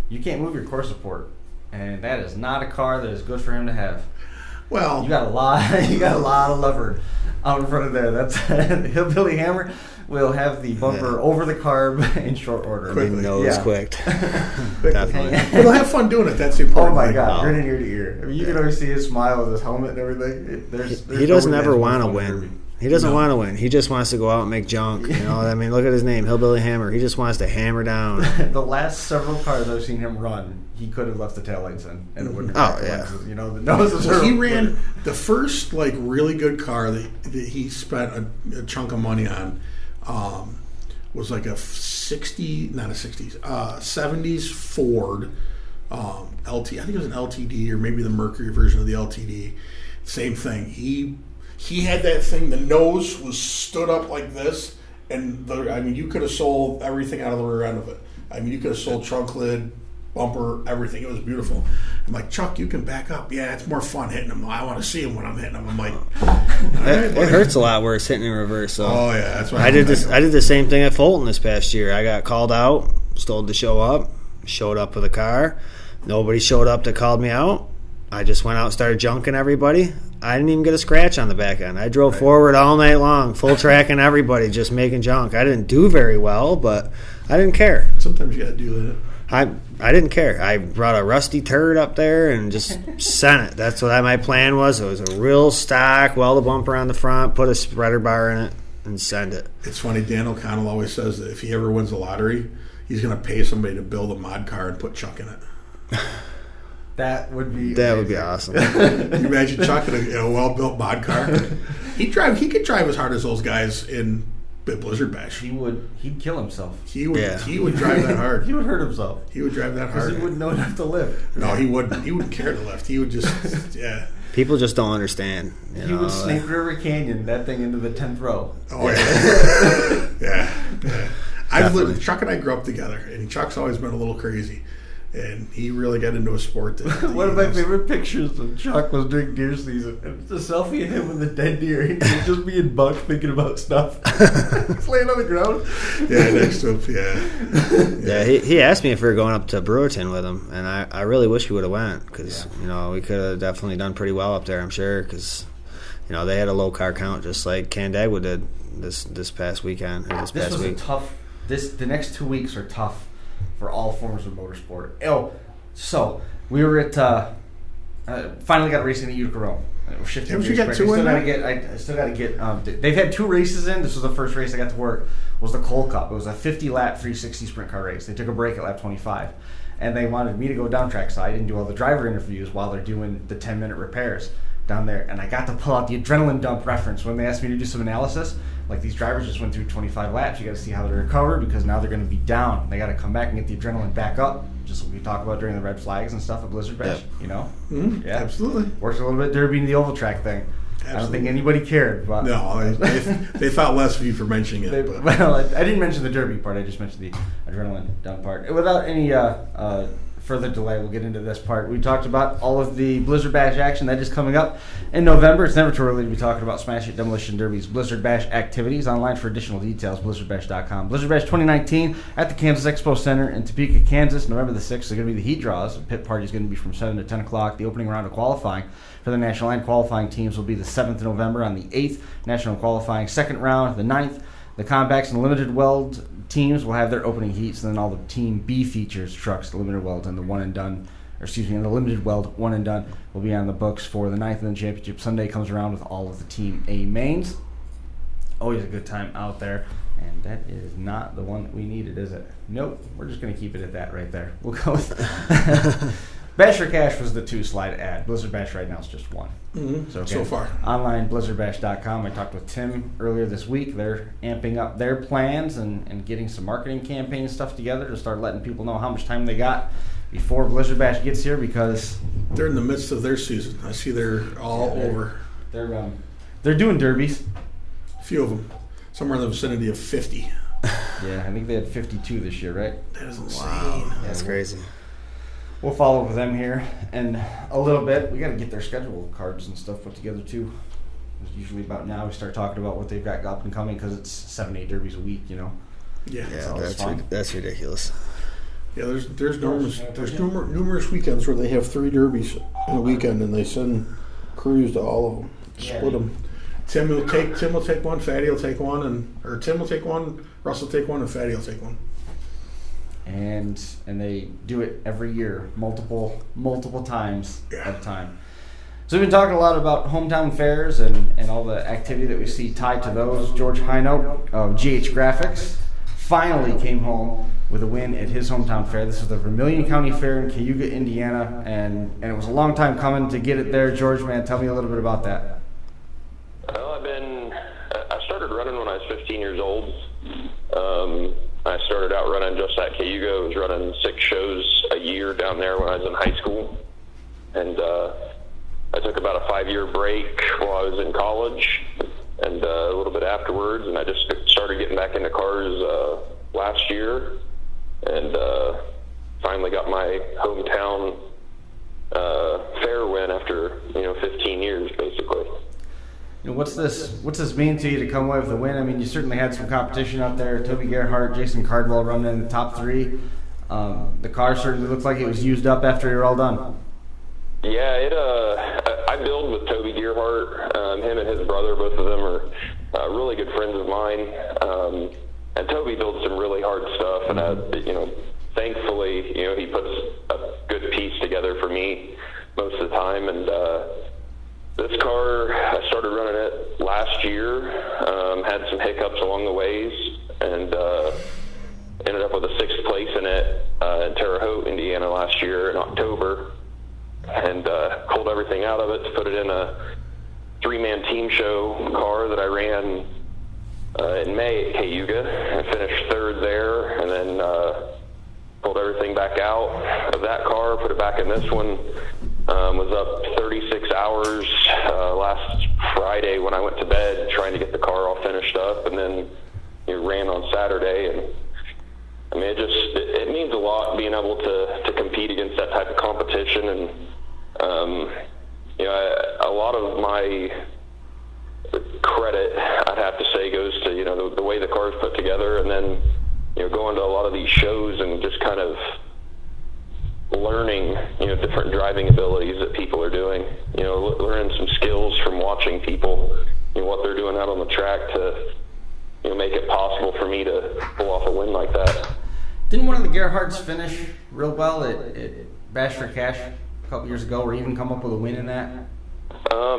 You can't move your core support, and that is not a car that is good for him to have. Well, You got a lot of lever out in front of there. That's Hillbilly Hammer will have the bumper over the carb in short order. Quickly. Quick. definitely. But he'll have fun doing it. That's the important Oh my thing. God, grinning ear to ear. I mean, you can always see his smile with his helmet and everything. There's He doesn't nobody ever that's more want to fun than win. Derby. He doesn't want to win. He just wants to go out and make junk. You know, I mean, look at his name, Hillbilly Hammer. He just wants to hammer down. The last several cars I've seen him run, he could have left the taillights in, and it wouldn't have cracked the lenses. You know, the noses are. He ran the first like really good car that he spent a chunk of money on. Was like a 70s Ford LT. I think it was an LTD or maybe the Mercury version of the LTD. Same thing. He had that thing. The nose was stood up like this, and you could have sold everything out of the rear end of it. I mean, you could have sold trunk lid, bumper, everything. It was beautiful. I'm like, Chuck, you can back up. Yeah, it's more fun hitting them. I want to see them when I'm hitting them. I'm like, It hurts a lot worse hitting in reverse. So. Oh yeah, that's why I did the same thing at Fulton this past year. I got called out, was told to show up, showed up with a car. Nobody showed up that called me out. I just went out and started junking everybody. I didn't even get a scratch on the back end. I drove forward all night long, full tracking everybody, just making junk. I didn't do very well, but I didn't care. Sometimes you got to do that. I didn't care. I brought a rusty turd up there and just sent it. That's what my plan was. It was a real stock, weld a bumper on the front, put a spreader bar in it, and send it. It's funny, Dan O'Connell always says that if he ever wins the lottery, he's going to pay somebody to build a mod car and put Chuck in it. That would be awesome. Can you imagine Chuck in a well-built mod car? He could drive as hard as those guys in Blizzard Bash. He'd kill himself. He would drive that hard. He would hurt himself. He would drive that hard. Because he wouldn't know enough to lift. No, he wouldn't. He wouldn't care to lift. He would just, yeah. People just don't understand. He would Snake River Canyon that thing into the 10th row. Oh, yeah. Chuck and I grew up together, and Chuck's always been a little crazy. And he really got into a sport. One of my favorite pictures of Chuck was during deer season. It was a selfie of him with a dead deer. He was just being buck thinking about stuff. He's laying on the ground. Yeah, next to him, yeah. He asked me if we were going up to Brewerton with him, and I really wish we would have went because, we could have definitely done pretty well up there, I'm sure, because, they had a low car count just like Canandaigua did this past weekend. This past week. The next 2 weeks are tough for all forms of motorsport. So we were at finally got racing at Utica Rome. We're shifting. Haven't you got two in? I still got to get. They've had 2 races in. This was the first race I got to work. Was the Cole Cup. It was a 50-lap 360 sprint car race. They took a break at lap 25, and they wanted me to go down track side and do all the driver interviews while they're doing the 10-minute repairs down there. And I got to pull out the adrenaline dump reference when they asked me to do some analysis. Like, these drivers just went through 25 laps. You got to see how they recover because now they're going to be down. They got to come back and get the adrenaline back up, just like we talk about during the red flags and stuff at Blizzard Bash. Mm-hmm. Yeah, absolutely. Worked a little bit derby in the oval track thing. Absolutely. I don't think anybody cared. But no, they thought less of you for mentioning it. Well, I didn't mention the derby part. I just mentioned the adrenaline dump part. Without any further delay, we'll get into this part. We talked about all of the Blizzard Bash action that is coming up in November. It's never too early to be talking about Smash It Demolition Derby's Blizzard Bash activities. Online for additional details, blizzardbash.com. Blizzard Bash 2019 at the Kansas Expo Center in Topeka, Kansas, November the 6th. They're going to be the heat draws. The pit party is going to be from 7 to 10 o'clock. The opening round of qualifying for the national and qualifying teams will be the 7th of November on the 8th. National qualifying second round, the 9th. The compacts and limited weld teams will have their opening heats, and then all the Team B features trucks, the limited weld and the the limited weld one and done will be on the books for the 9th, and then Championship Sunday comes around with all of the Team A mains. Always a good time out there, and that is not the one that we needed, is it? Nope, we're just going to keep it at that right there. We'll go with Bash or Cash was the 2-slide ad. Blizzard Bash right now is just one. So far. Online, blizzardbash.com. I talked with Tim earlier this week. They're amping up their plans and getting some marketing campaign stuff together to start letting people know how much time they got before Blizzard Bash gets here, because they're in the midst of their season. I see they're all over. They're doing derbies. A few of them. Somewhere in the vicinity of 50. Yeah, I think they had 52 this year, right? That is insane. Wow, that's crazy. We'll follow up with them here in a little bit. We got to get their schedule cards and stuff put together too. It's usually about now we start talking about what they've got up and coming, because it's 7-8 derbies a week, you know. Yeah, That's ridiculous. Yeah, there's numerous weekends where they have 3 derbies in a weekend, and they send crews to all of them, split them. Tim will take one, Fatty will take one, or Tim will take one, Russ will take one, and Fatty will take one. And they do it every year, multiple times at a time. So we've been talking a lot about hometown fairs and all the activity that we see tied to those. George Hinote of GH Graphics finally came home with a win at his hometown fair. This is the Vermilion County Fair in Cayuga, Indiana, and it was a long time coming to get it there. George, man, tell me a little bit about that. Well, I started running when I was 15 years old. I started out running just at Cayuga. I was running 6 shows a year down there when I was in high school. And I took about a 5-year break while I was in college and a little bit afterwards. And I just started getting back into cars last year, and finally got my hometown fair win after 15 years, basically. What's this mean to you to come away with a win? I mean, you certainly had some competition out there. Toby Gerhardt, Jason Cardwell running in the top 3. The car certainly looked like it was used up after you're all done. Yeah, I build with Toby Gerhardt. Him and his brother, both of them are really good friends of mine. And Toby builds some really hard stuff, and thankfully, he puts a good piece together for me most of the time. And this car, I started running it last year, had some hiccups along the ways, and ended up with a 6th place in it in Terre Haute, Indiana last year in October, and pulled everything out of it to put it in a 3-man team show car that I ran in May at Cayuga, and finished 3rd there, and then pulled everything back out of that car, put it back in this one. Was up 36 hours last Friday when I went to bed trying to get the car all finished up, and then ran on Saturday. And I mean, it means a lot being able to compete against that type of competition. And a lot of my credit, I'd have to say, goes to the way the car's put together, and then going to a lot of these shows and just kind of learning different driving abilities that people are doing, learning some skills from watching people, what they're doing out on the track to make it possible for me to pull off a win like that. Didn't one of the Gerhardts finish real well at Bash for Cash a couple years ago, or even come up with a win in that?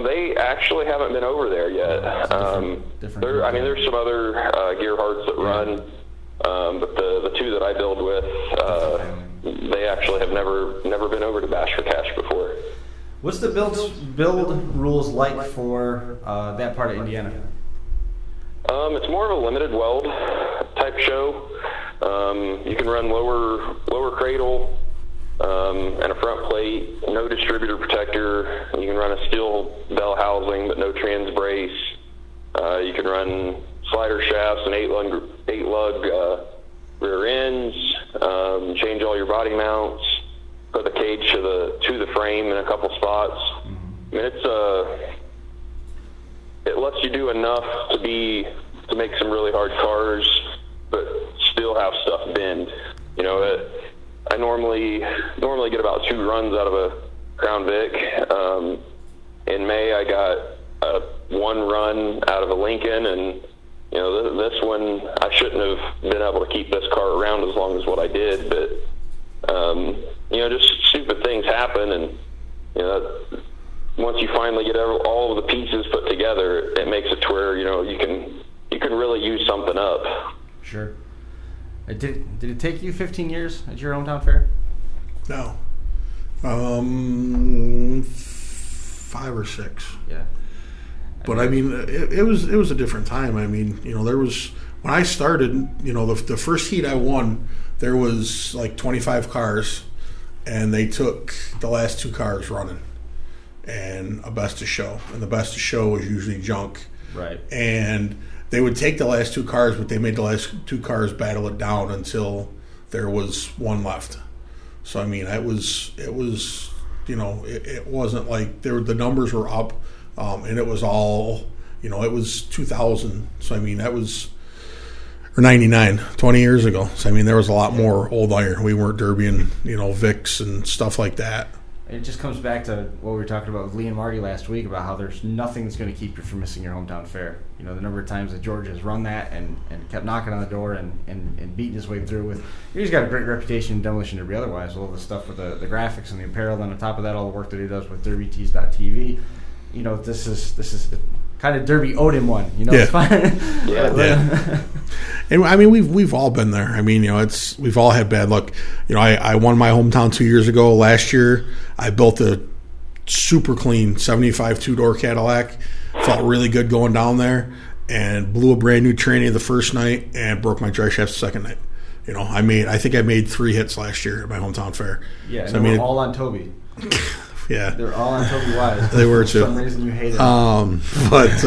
They actually haven't been over there yet. There's some other Gerhardts that run, but the 2 that I build with, they actually have never been over to Bash for Cash before. What's the build rules like for that part of Indiana? It's more of a limited weld type show. You can run lower cradle and a front plate, no distributor protector. You can run a steel bell housing but no trans brace. You can run slider shafts and 8 lug rear ends. Change all your body mounts. Put the cage to the frame in a couple spots. I mean, it lets you do enough to make some really hard cars, but still have stuff bend. I normally get about 2 runs out of a Crown Vic. In May, I got 1 run out of a Lincoln, and this one I shouldn't have been able to keep this car around as long as what I did, but just stupid things happen, and once you finally get all of the pieces put together, it makes it to where you can really use something up. Sure. Did it take you 15 years at your hometown fair? No. 5 or 6. Yeah. But I mean, it was a different time. I mean, there was, when I started, the first heat I won, there was like 25 cars, and they took the last 2 cars running, and a best of show, and the best of show was usually junk. Right. And they would take the last 2 cars, but they made the last 2 cars battle it down until there was one left. So I mean, it was it wasn't like the numbers were up, and it was all it was 2000. So I mean, that was, or 99, 20 years ago. So I mean, there was a lot more old iron. We weren't Derby and Vicks and stuff like that. It just comes back to what we were talking about with Lee and Marty last week about how there's nothing that's going to keep you from missing your hometown fair. The number of times that George has run that and kept knocking on the door and beating his way through with. He's got a great reputation in Demolition Derby otherwise, all the stuff with the graphics and the apparel, and on top of that, all the work that he does with DerbyTees.tv. This is kind of Derby owed him one. It's fine. Yeah. And I mean, we've all been there. I mean, we've all had bad luck. I won my hometown 2 years ago. Last year, I built a super clean 75 2-door Cadillac. Felt really good going down there, and blew a brand new tranny the first night and broke my drive shaft the second night. I think I made 3 hits last year at my hometown fair. Yeah, so, they were all on Toby. Yeah, they're all on Toby Wise. They were too. For some reason, you hate it. But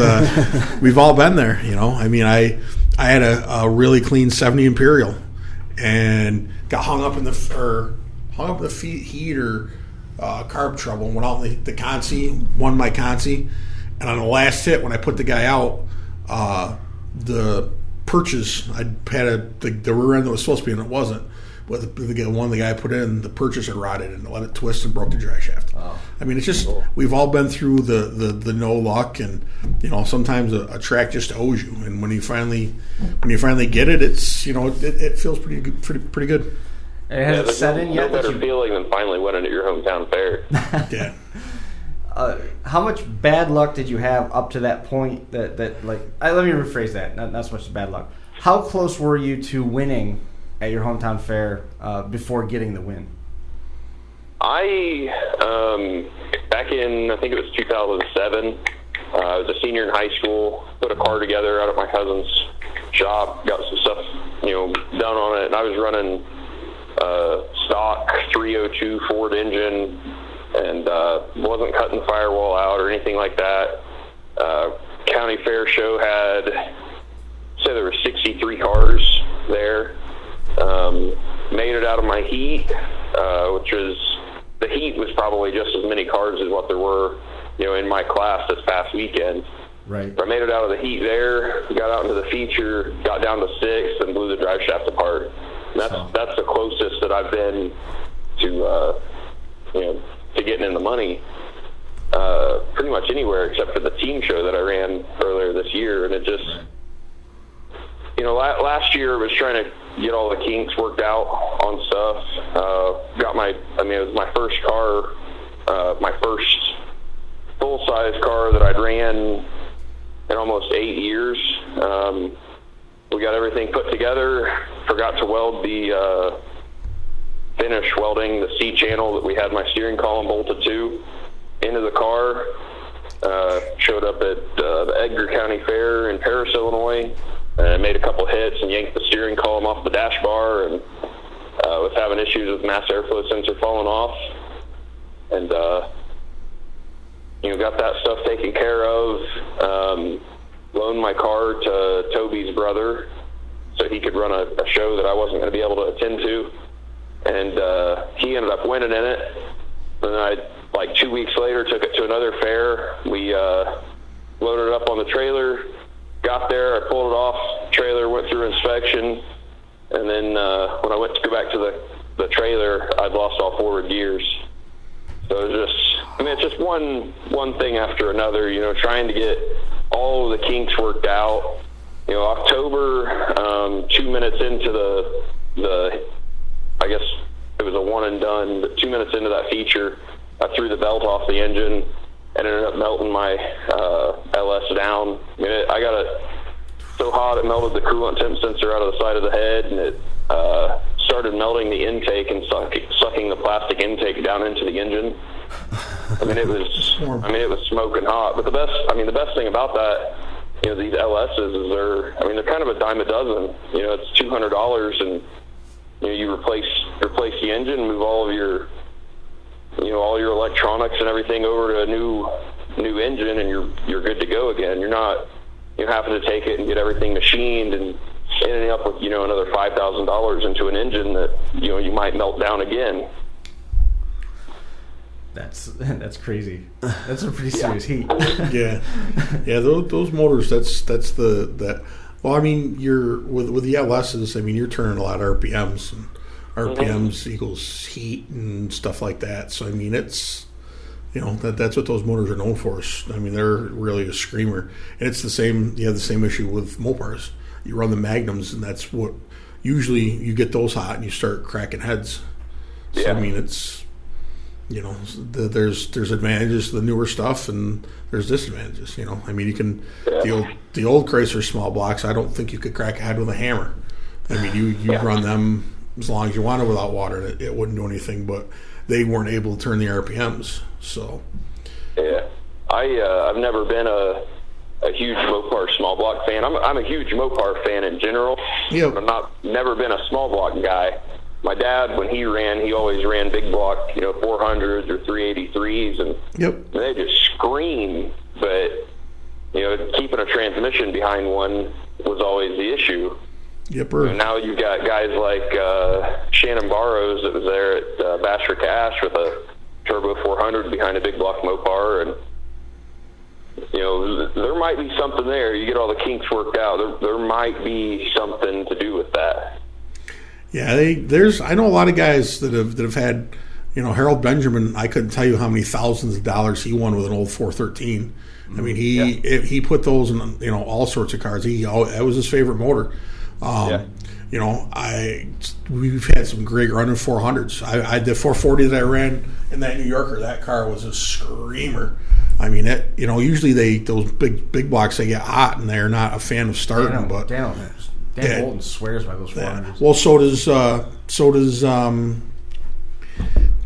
we've all been there. I mean, I had a really clean 70 Imperial, and got hung up in the heat or carb trouble, and went out in the Consi, won my Consi, and on the last hit when I put the guy out, the purchase, I had the rear end that was supposed to be, and it wasn't. But the guy put in, the purchase had rotted and let it twist and broke the drive shaft. Oh. I mean, it's just, we've all been through the no luck, and sometimes a track just owes you, and when you finally get it, it's it feels pretty good. And it hasn't set in yet. No better feeling than finally winning at your hometown fair. Yeah. How much bad luck did you have up to that point? Let me rephrase that. Not so much bad luck. How close were you to winning at your hometown fair before getting the win? I back in, I think it was 2007. I was a senior in high school. Put a car together out at my cousin's shop. Got some stuff done on it, and I was running stock 302 Ford engine, and wasn't cutting the firewall out or anything like that. County Fair show had, say there were 63 cars there. Made it out of my heat, which was, the heat was probably just as many cars as what there were, in my class this past weekend. Right. But I made it out of the heat there, got out into the feature, got down to 6th, and blew the drive shaft apart. And that's the closest that I've been to, to getting in the money, pretty much anywhere except for the team show that I ran earlier this year. And it just, last year I was trying to get all the kinks worked out on stuff. It was my first car, my first full-size car that I'd ran in almost 8 years. We got everything put together, forgot to finish welding the C channel that we had my steering column bolted to into the car. Showed up at the Edgar County Fair in Paris, Illinois. Made a couple hits and yanked the steering column off the dash bar, and was having issues with mass airflow sensor falling off, and got that stuff taken care of. Loaned my car to Toby's brother so he could run a show that I wasn't going to be able to attend to, and he ended up winning in it. And then 2 weeks later, took it to another fair. We loaded it up on the trailer. Got there, I pulled it off, trailer went through inspection, and then when I went to go back to the trailer, I'd lost all forward gears. So it was it's just one thing after another, trying to get all of the kinks worked out. October, 2 minutes into the I guess it was a one and done, but 2 minutes into that feature, I threw the belt off the engine and ended up melting my LS down. I got it so hot it melted the coolant temp sensor out of the side of the head, and it started melting the intake and sucking the plastic intake down into the engine. I mean, it was smoking hot. But the best thing about that, these LSs is they're kind of a dime a dozen. It's $200, and you replace the engine, move all of your all your electronics and everything over to a new engine, and you're good to go again. You're not having to take it and get everything machined and ending up with another $5,000 into an engine that you might melt down again. That's crazy. That's a pretty serious heat. Yeah. Those motors. Well, I mean, you're with the LSs. I mean, you're turning a lot of RPMs, and RPMs equals heat and stuff like that. So I mean, it's that's what those motors are known for. I mean, they're really a screamer, and it's the same. You have the same issue with Mopars. You run the Magnums, and that's what usually you get those hot, and you start cracking heads. So Yeah. I mean, it's there's advantages to the newer stuff, and there's disadvantages. I mean, you can the old Chrysler small blocks. I don't think you could crack a head with a hammer. I mean, you run them as long as you wanted without water, and it wouldn't do anything. But they weren't able to turn the RPMs. So yeah, I've never been a huge Mopar small block fan. I'm a huge Mopar fan in general. Yep. But never been a small block guy. My dad, when he always ran big block, 400s or 383s, and they just scream. But keeping a transmission behind one was always the issue. Yepper. Now you've got guys like Shannon Barrows that was there at Bash for Cash with a turbo 400 behind a big block Mopar, and there might be something there. You get all the kinks worked out. There might be something to do with that. Yeah, I know a lot of guys that have had, Harold Benjamin. I couldn't tell you how many thousands of dollars he won with an old 413. I mean, he put those in all sorts of cars. That was his favorite motor. We've had some great running 400s. I the 440 that I ran in that New Yorker. That car was a screamer. I mean, usually those big blocks, they get hot, and they're not a fan of starting. Dan Bolton swears by those 400s. Well, so does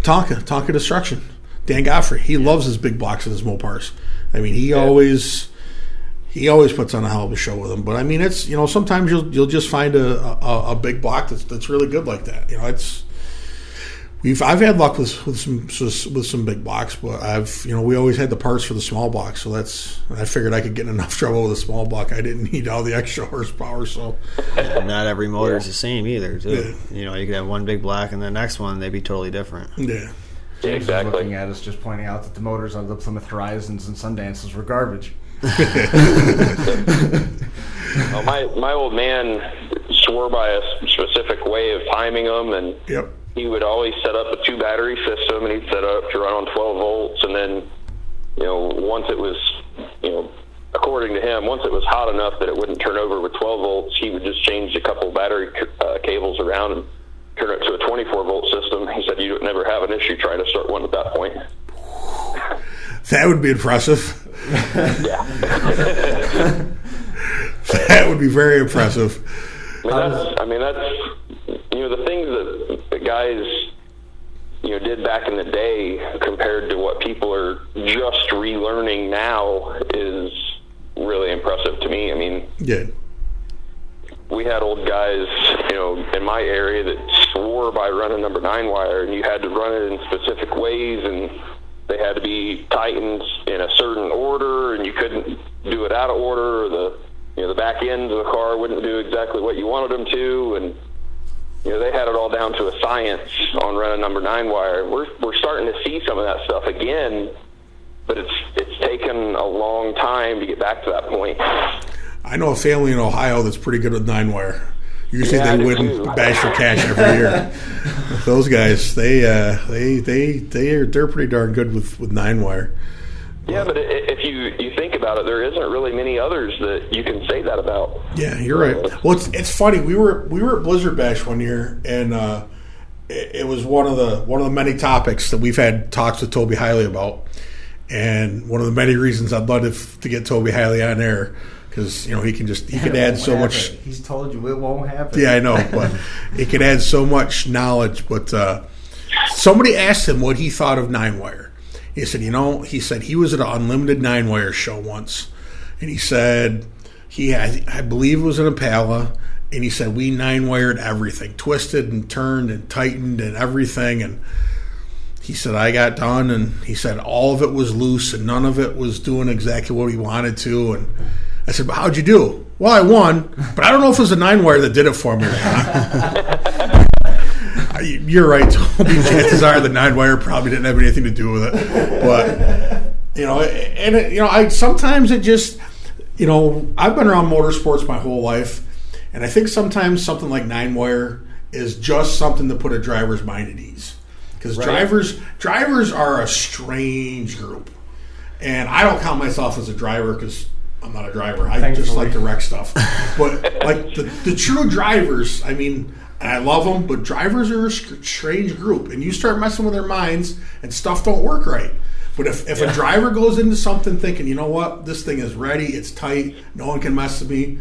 Tonka Destruction. Dan Godfrey. He loves his big blocks and his Mopars. I mean, he always puts on a hell of a show with them. But I mean, it's sometimes you'll just find a big block that's really good like that. I've had luck with some big blocks, but we always had the parts for the small block, so I figured I could get in enough trouble with a small block. I didn't need all the extra horsepower. So not every motor is the same either, too. You could have one big block and the next one they'd be totally different. Yeah. James Exactly. was looking at us, just pointing out that the motors on the Plymouth Horizons and Sundances were garbage. Well, my old man swore by a specific way of timing them, and he would always set up a 2-battery system, and he'd set up to run on 12 volts, and then, once it was, according to him, once it was hot enough that it wouldn't turn over with 12 volts, he would just change a couple battery cables around and turn it to a 24-volt system. He said you would never have an issue trying to start one at that point. That would be impressive. Yeah. That would be very impressive. That's the things that the guys did back in the day compared to what people are just relearning now is really impressive to me. I mean, we had old guys in my area that swore by running number 9 wire, and you had to run it in specific ways, and they had to be tightened in a certain order, and you couldn't do it out of order, or the back ends of the car wouldn't do exactly what you wanted them to, and they had it all down to a science on running number 9 wire. We're starting to see some of that stuff again, but it's taken a long time to get back to that point. I know a family in Ohio that's pretty good with 9 wire. Usually they win too. Bash for Cash every year. Those guys, they're pretty darn good with 9 wire. Yeah, but if you think about it, there isn't really many others that you can say that about. Yeah, you're right. Well, it's funny. We were at Blizzard Bash one year, and it was one of the many topics that we've had talks with Toby Hiley about, and one of the many reasons I'd love to get Toby Hiley on air. because he could add so much. He's told you it won't happen. Yeah, I know, but it could add so much knowledge. But somebody asked him what he thought of 9-wire. He said, he was at an Unlimited 9-wire show once, and he said he had, I believe it was an Impala, and he said we 9-wired everything, twisted and turned and tightened and everything, and he said I got done, and he said all of it was loose and none of it was doing exactly what he wanted to, and I said, but how'd you do? Well, I won, but I don't know if it was a 9-wire that did it for me or not. You're right, Toby. Chances are the 9-wire probably didn't have anything to do with it. But, sometimes it just, I've been around motorsports my whole life, and I think sometimes something like 9-wire is just something to put a driver's mind at ease. Because drivers are a strange group. And I don't count myself as a driver because I'm not a driver. I just like to wreck stuff. But like the true drivers, I mean, and I love them, but drivers are a strange group. And you start messing with their minds and stuff don't work right. But if a driver goes into something thinking, you know what, this thing is ready, it's tight, no one can mess with me,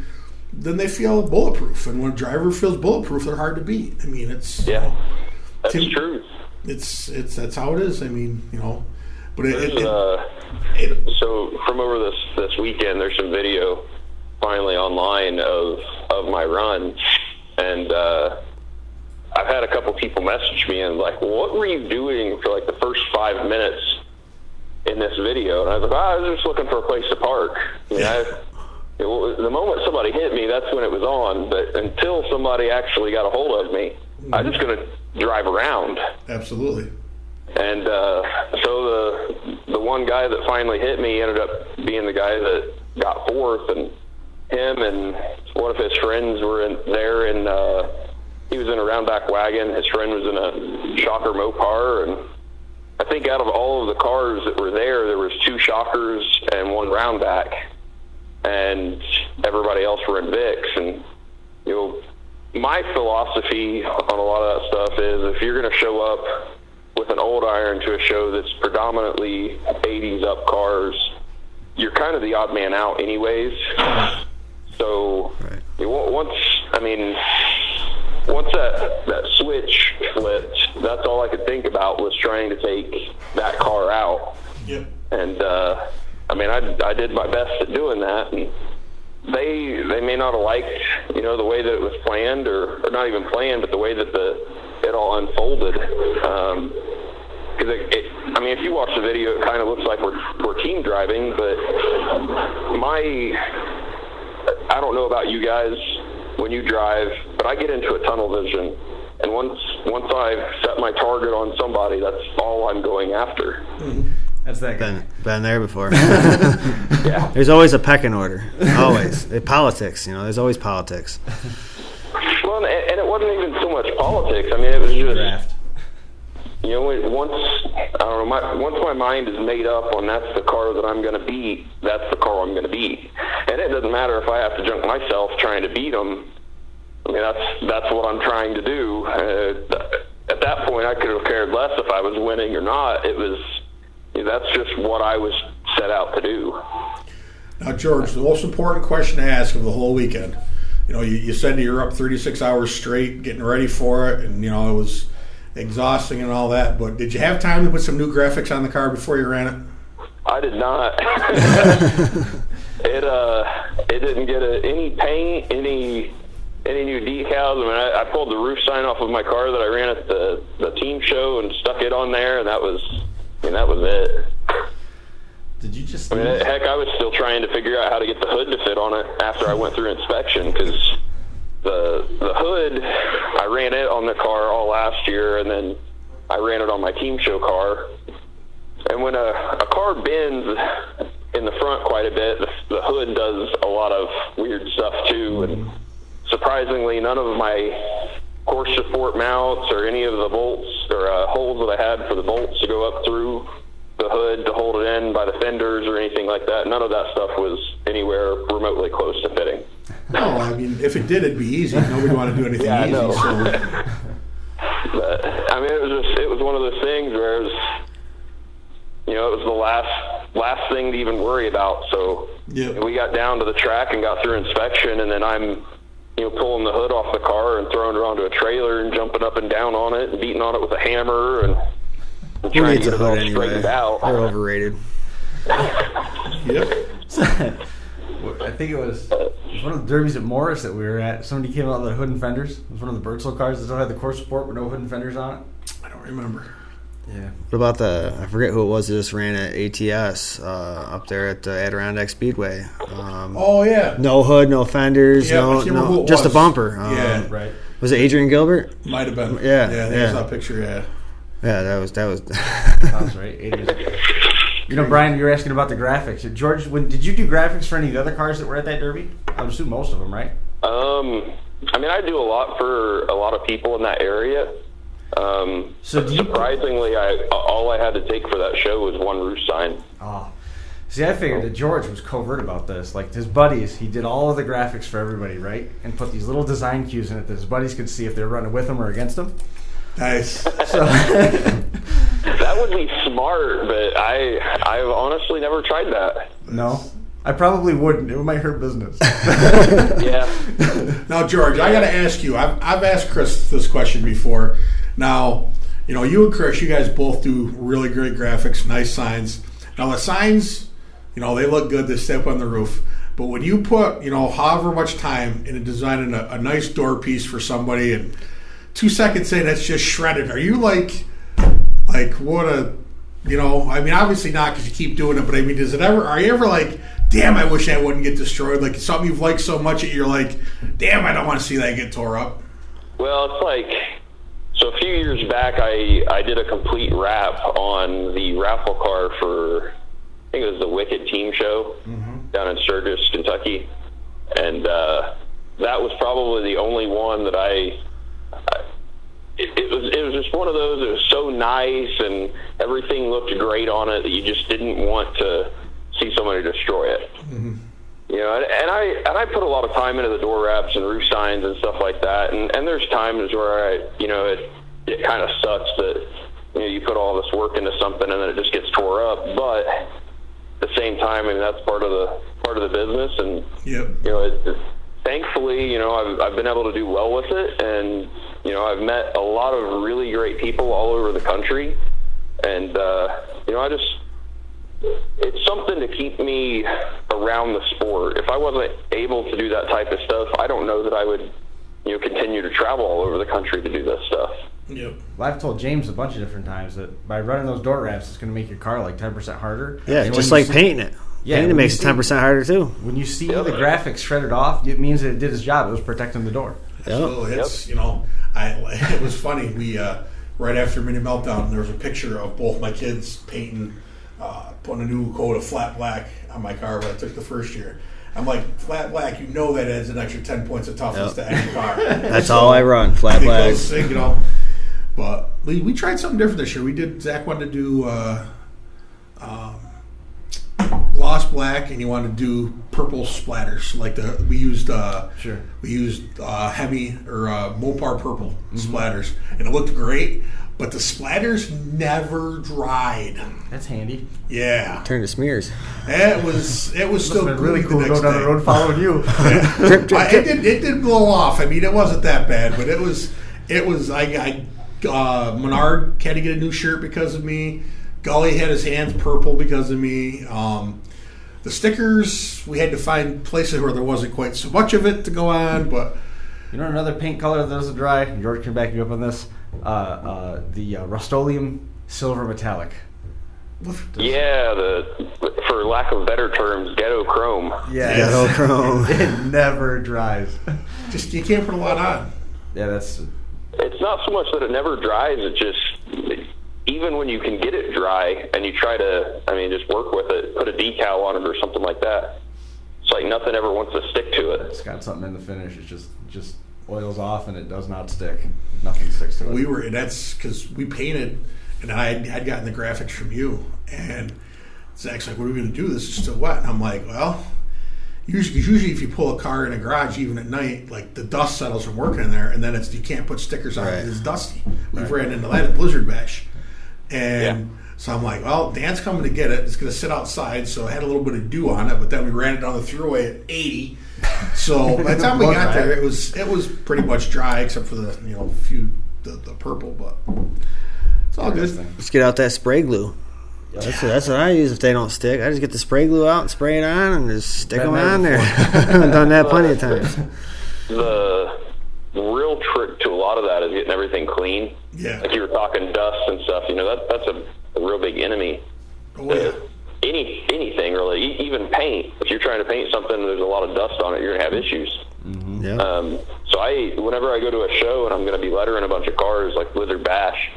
then they feel bulletproof. And when a driver feels bulletproof, they're hard to beat. I mean, that's true. That's how it is. I mean, but so from over this weekend, there's some video finally online of my run, and I've had a couple people message me and like, what were you doing for like the first 5 minutes in this video? And I was like, I was just looking for a place to park. The moment somebody hit me, that's when it was on. But until somebody actually got a hold of me, I'm just going to drive around. Absolutely. And so the one guy that finally hit me ended up being the guy that got fourth, and him and one of his friends were there, and he was in a roundback wagon. His friend was in a shocker Mopar, and I think out of all of the cars that were there was 2 shockers and 1 roundback, and everybody else were in Vicks. And my philosophy on a lot of that stuff is if you're going to show up with an old iron to a show that's predominantly 80s up cars, you're kind of the odd man out anyways. So once that switch flipped, that's all I could think about was trying to take that car out. Yep. And I did my best at doing that, and they may not have liked the way that it was planned, or not even planned, but the way that it all unfolded. Because if you watch the video, it kind of looks like we're team driving, but I don't know about you guys when you drive, but I get into a tunnel vision, and once I've set my target on somebody, that's all I'm going after. Mm-hmm. That's that guy. Been there before. Yeah. There's always a pecking order. Always. Politics, there's always politics. Well, and it wasn't even so much politics. I mean, it was just draft. Once my mind is made up on that's the car that I'm going to beat, that's the car I'm going to beat. And it doesn't matter if I have to junk myself trying to beat them. I mean, that's what I'm trying to do. At that point, I could have cared less if I was winning or not. That's just what I was set out to do. Now, George, the most important question to ask of the whole weekend. You said that you're up 36 hours straight getting ready for it, and, it was exhausting and all that, but did you have time to put some new graphics on the car before you ran it? I did not. It didn't get any paint, any new decals. I mean, I pulled the roof sign off of my car that I ran at the team show and stuck it on there, and that was it. Did you just? Heck, I was still trying to figure out how to get the hood to fit on it after I went through inspection, because the hood, I ran it on the car all last year, and then I ran it on my team show car. And when a car bends in the front quite a bit, the hood does a lot of weird stuff too. And surprisingly, none of my course support mounts or any of the bolts or holes that I had for the bolts to go up through the hood to hold it in by the fenders or anything like that, none of that stuff was anywhere remotely close to fitting. No, I mean, if it did, it'd be easy. Nobody wanted to do anything yeah, easy. I know. So. But, it was one of those things where it was the last thing to even worry about. So we got down to the track and got through inspection, and then I'm pulling the hood off the car and throwing it onto a trailer and jumping up and down on it and beating on it with a hammer and trying to get it all straightened out. They're overrated. Yep. I think it was one of the derbies at Morris that we were at. Somebody came out with the hood and fenders. It was one of the Birdsell cars that still had the course support with no hood and fenders on it. I don't remember. Yeah. What about I forget who it was that just ran at ATS up there at the Adirondack Speedway. Oh, yeah. No hood, no fenders, Yeah, I can't remember who it just a was. bumper. Yeah. Right. Was it Adrian Gilbert? Might have been. Yeah, there's yeah. that picture, yeah. Yeah, that was. Sounds right. 80 years. Brian, you were asking about the graphics. George, did you do graphics for any of the other cars that were at that derby? I would assume most of them, right? I mean, I do a lot for a lot of people in that area. So surprisingly, all I had to take for that show was one roof sign. Oh. See, I figured that George was covert about this. Like, his buddies, he did all of the graphics for everybody, right? And put these little design cues in it that his buddies could see if they were running with him or against him. Nice. So that would be smart, but I've honestly never tried that. No, I probably wouldn't. It might hurt business. Yeah. Now, George, I got to ask you. I've asked Chris this question before. Now, you and Chris, you guys both do really great graphics, nice signs. Now, the signs, they look good. They step on the roof. But when you put, however much time into designing a nice door piece for somebody and 2 seconds in, it's just shredded. Are you like what a, I mean, obviously not because you keep doing it, but I mean, are you ever like, damn, I wish that wouldn't get destroyed? Like something you've liked so much that you're like, damn, I don't want to see that get tore up? Well, it's like, so a few years back, I did a complete wrap on the raffle car for, I think it was the Wicked Team Show down in Sturgis, Kentucky. And that was probably the only one that it was just one of those. It was so nice and everything looked great on it that you just didn't want to see somebody destroy it. Mm-hmm. And I put a lot of time into the door wraps and roof signs and stuff like that. And there's times where it kind of sucks that you put all this work into something and then it just gets tore up. But at the same time, I mean, that's part of the business. And thankfully, I've been able to do well with it, and I've met a lot of really great people all over the country, and it's something to keep me around the sport. If I wasn't able to do that type of stuff, I don't know that I would continue to travel all over the country to do this stuff. Yep. Well, I've told James a bunch of different times that by running those door wraps, it's going to make your car like 10% harder. Yeah, and just like painting it. Yeah, painting it makes it 10% harder too. When you see the graphics shredded off, it means that it did its job. It was protecting the door. So it's it was funny. We right after Mini Meltdown, there was a picture of both my kids painting, putting a new coat of flat black on my car when I took the first year. I'm like, flat black, that adds an extra 10 points of toughness to any car. That's all I run, flat black. But we tried something different this year. Zach wanted to do gloss black, and you wanted to do purple splatters. We used Hemi or Mopar purple splatters, and it looked great. But the splatters never dried. That's handy. Yeah, turned to smears. It was still been really cool to go down the road following you. Drip, drip, drip. It did blow off. I mean, it wasn't that bad, but it was. Menard had to get a new shirt because of me. Gully had his hands purple because of me. The stickers, we had to find places where there wasn't quite so much of it to go on, but another paint color that doesn't dry. George can back you up on this. The Rust-Oleum silver metallic. Yeah, for lack of better terms, ghetto chrome. Yeah, ghetto chrome. It never dries. Just you can't put a lot on. Yeah, it's not so much that it never dries. It just even when you can get it dry and you try to, just work with it, put a decal on it or something like that. It's like nothing ever wants to stick to it. It's got something in the finish. It just oils off and it does not stick. Nothing sticks to it. That's because we painted, and I had gotten the graphics from you, and Zach's like, "What are we going to do? This is still wet." And I'm like, "Well, usually if you pull a car in a garage, even at night, like the dust settles from working in there, and then you can't put stickers on it. It's dusty." We've ran into that at Blizzard Bash, and So I'm like, well, Dan's coming to get it. It's going to sit outside, so I had a little bit of dew on it, but then we ran it down the thruway at 80. So by the time we got there, it was pretty much dry except for the the purple, but it's all good. Let's get out that spray glue. That's what I use if they don't stick. I just get the spray glue out and spray it on and just stick them on there. I've done that plenty of times. The real trick to a lot of that is getting everything clean. Yeah. Like you were talking dust and stuff, that's a real big enemy. Oh, yeah. Anything really, even paint. If you're trying to paint something and there's a lot of dust on it, you're going to have issues. Mm-hmm. Yeah. So whenever I go to a show and I'm going to be lettering a bunch of cars like Blizzard Bash,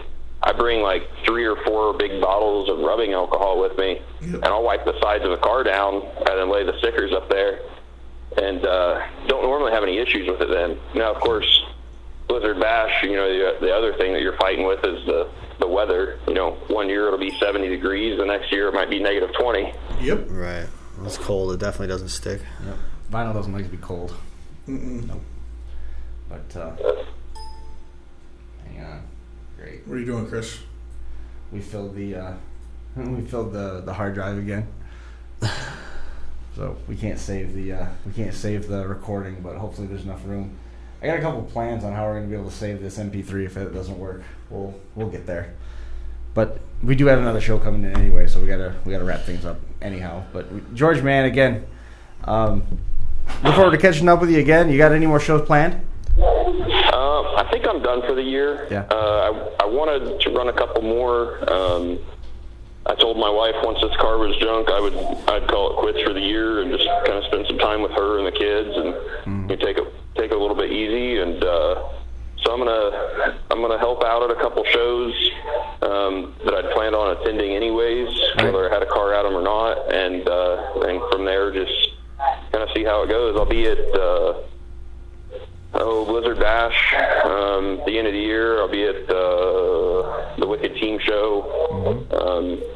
I bring like 3 or 4 big bottles of rubbing alcohol with me, and I'll wipe the sides of the car down and then lay the stickers up there, and don't normally have any issues with it then. Now, of course, Blizzard Bash, the other thing that you're fighting with is the weather. One year it'll be 70 degrees, the next year it might be negative 20. Yep. Right. When it's cold, it definitely doesn't stick. Yep. Vinyl doesn't like to be cold. Mm-mm. Nope. But, hang on. Great. What are you doing, Chris? We filled the hard drive again. So we can't save the recording, but hopefully there's enough room. I got a couple plans on how we're going to be able to save this MP3 if it doesn't work. We'll get there. But we do have another show coming in anyway, so we gotta wrap things up anyhow. But George, man, again, look forward to catching up with you again. You got any more shows planned? I think I'm done for the year. Yeah. I wanted to run a couple more. I told my wife once this car was junk, I'd call it quits for the year and just kind of spend some time with her and the kids and take it a little bit easy. And so I'm gonna help out at a couple shows that I'd planned on attending anyways, whether I had a car at them or not. And from there, just kind of see how it goes. I'll be at Blizzard Bash, the end of the year. I'll be at the Wicked Team Show.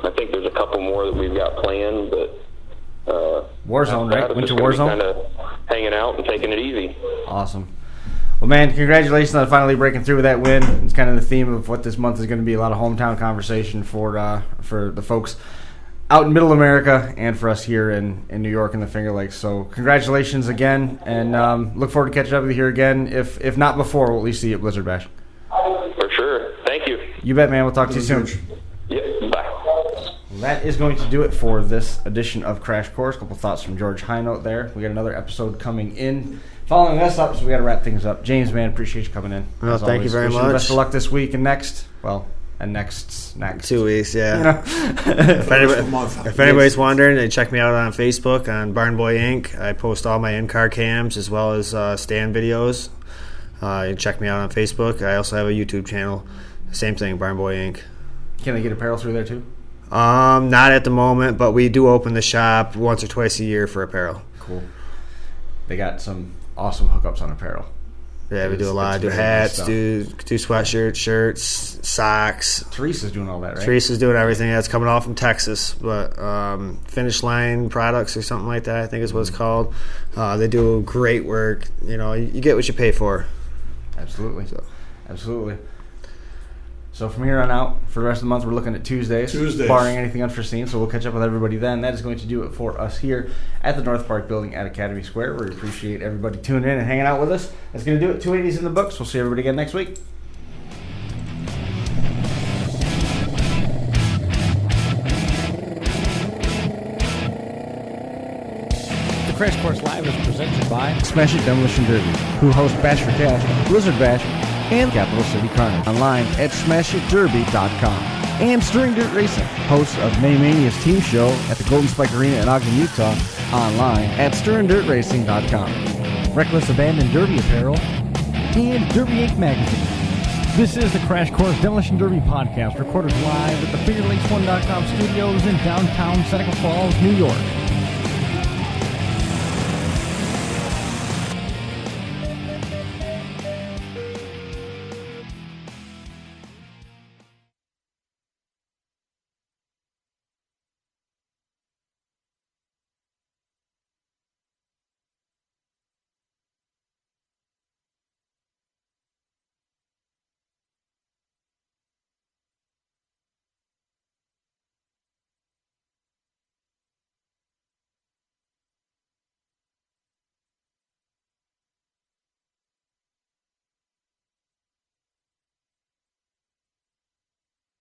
I think there's a couple more that we've got planned, but Warzone, right? Winter Warzone. Kind of hanging out and taking it easy. Awesome. Well, man, congratulations on finally breaking through with that win. It's kind of the theme of what this month is going to be, a lot of hometown conversation for the folks out in Middle America and for us here in New York and the Finger Lakes. So congratulations again, and look forward to catching up with you here again. If not before, we'll at least see you at Blizzard Bash. For sure. Thank you. You bet, man. We'll talk to you soon. Yeah, bye. Well, that is going to do it for this edition of Crash Course. A couple thoughts from George Highnote there. We got another episode coming in. Following us up, so we got to wrap things up. James, man, appreciate you coming in. Well, thank you very much. Best of luck this week and next. Well, and next. 2 weeks, yeah. If anybody's wondering, they check me out on Facebook on Barn Boy Inc. I post all my in-car cams as well as stand videos. You can check me out on Facebook. I also have a YouTube channel. Same thing, Barn Boy Inc. Can they get apparel through there too? Not at the moment, but we do open the shop once or twice a year for apparel. Cool. They got some awesome hookups on apparel. Yeah, we do a lot. Do hats, do sweatshirts, shirts, socks. Teresa's doing all that, right? Teresa's doing everything. That's coming off from Texas, but Finish Line Products or something like that, I think is what it's called. They do great work. You get what you pay for. Absolutely. Absolutely. So from here on out, for the rest of the month, we're looking at Tuesdays, barring anything unforeseen. So we'll catch up with everybody then. That is going to do it for us here at the North Park Building at Academy Square. We appreciate everybody tuning in and hanging out with us. That's going to do it. 280's in the books. We'll see everybody again next week. The Crash Course Live is presented by Smash It Demolition Derby, who host Bash for Cash, Blizzard Bash, and Capital City Carnage. Online at smashitderby.com. And Stirring Dirt Racing, host of Maymania's team show at the Golden Spike Arena in Ogden, Utah. Online at stirringdirtracing.com. Reckless Abandon Derby Apparel and Derby Inc. Magazine. This is the Crash Course Demolition Derby podcast, recorded live at the FingerLakes1.com studios in downtown Seneca Falls, New York.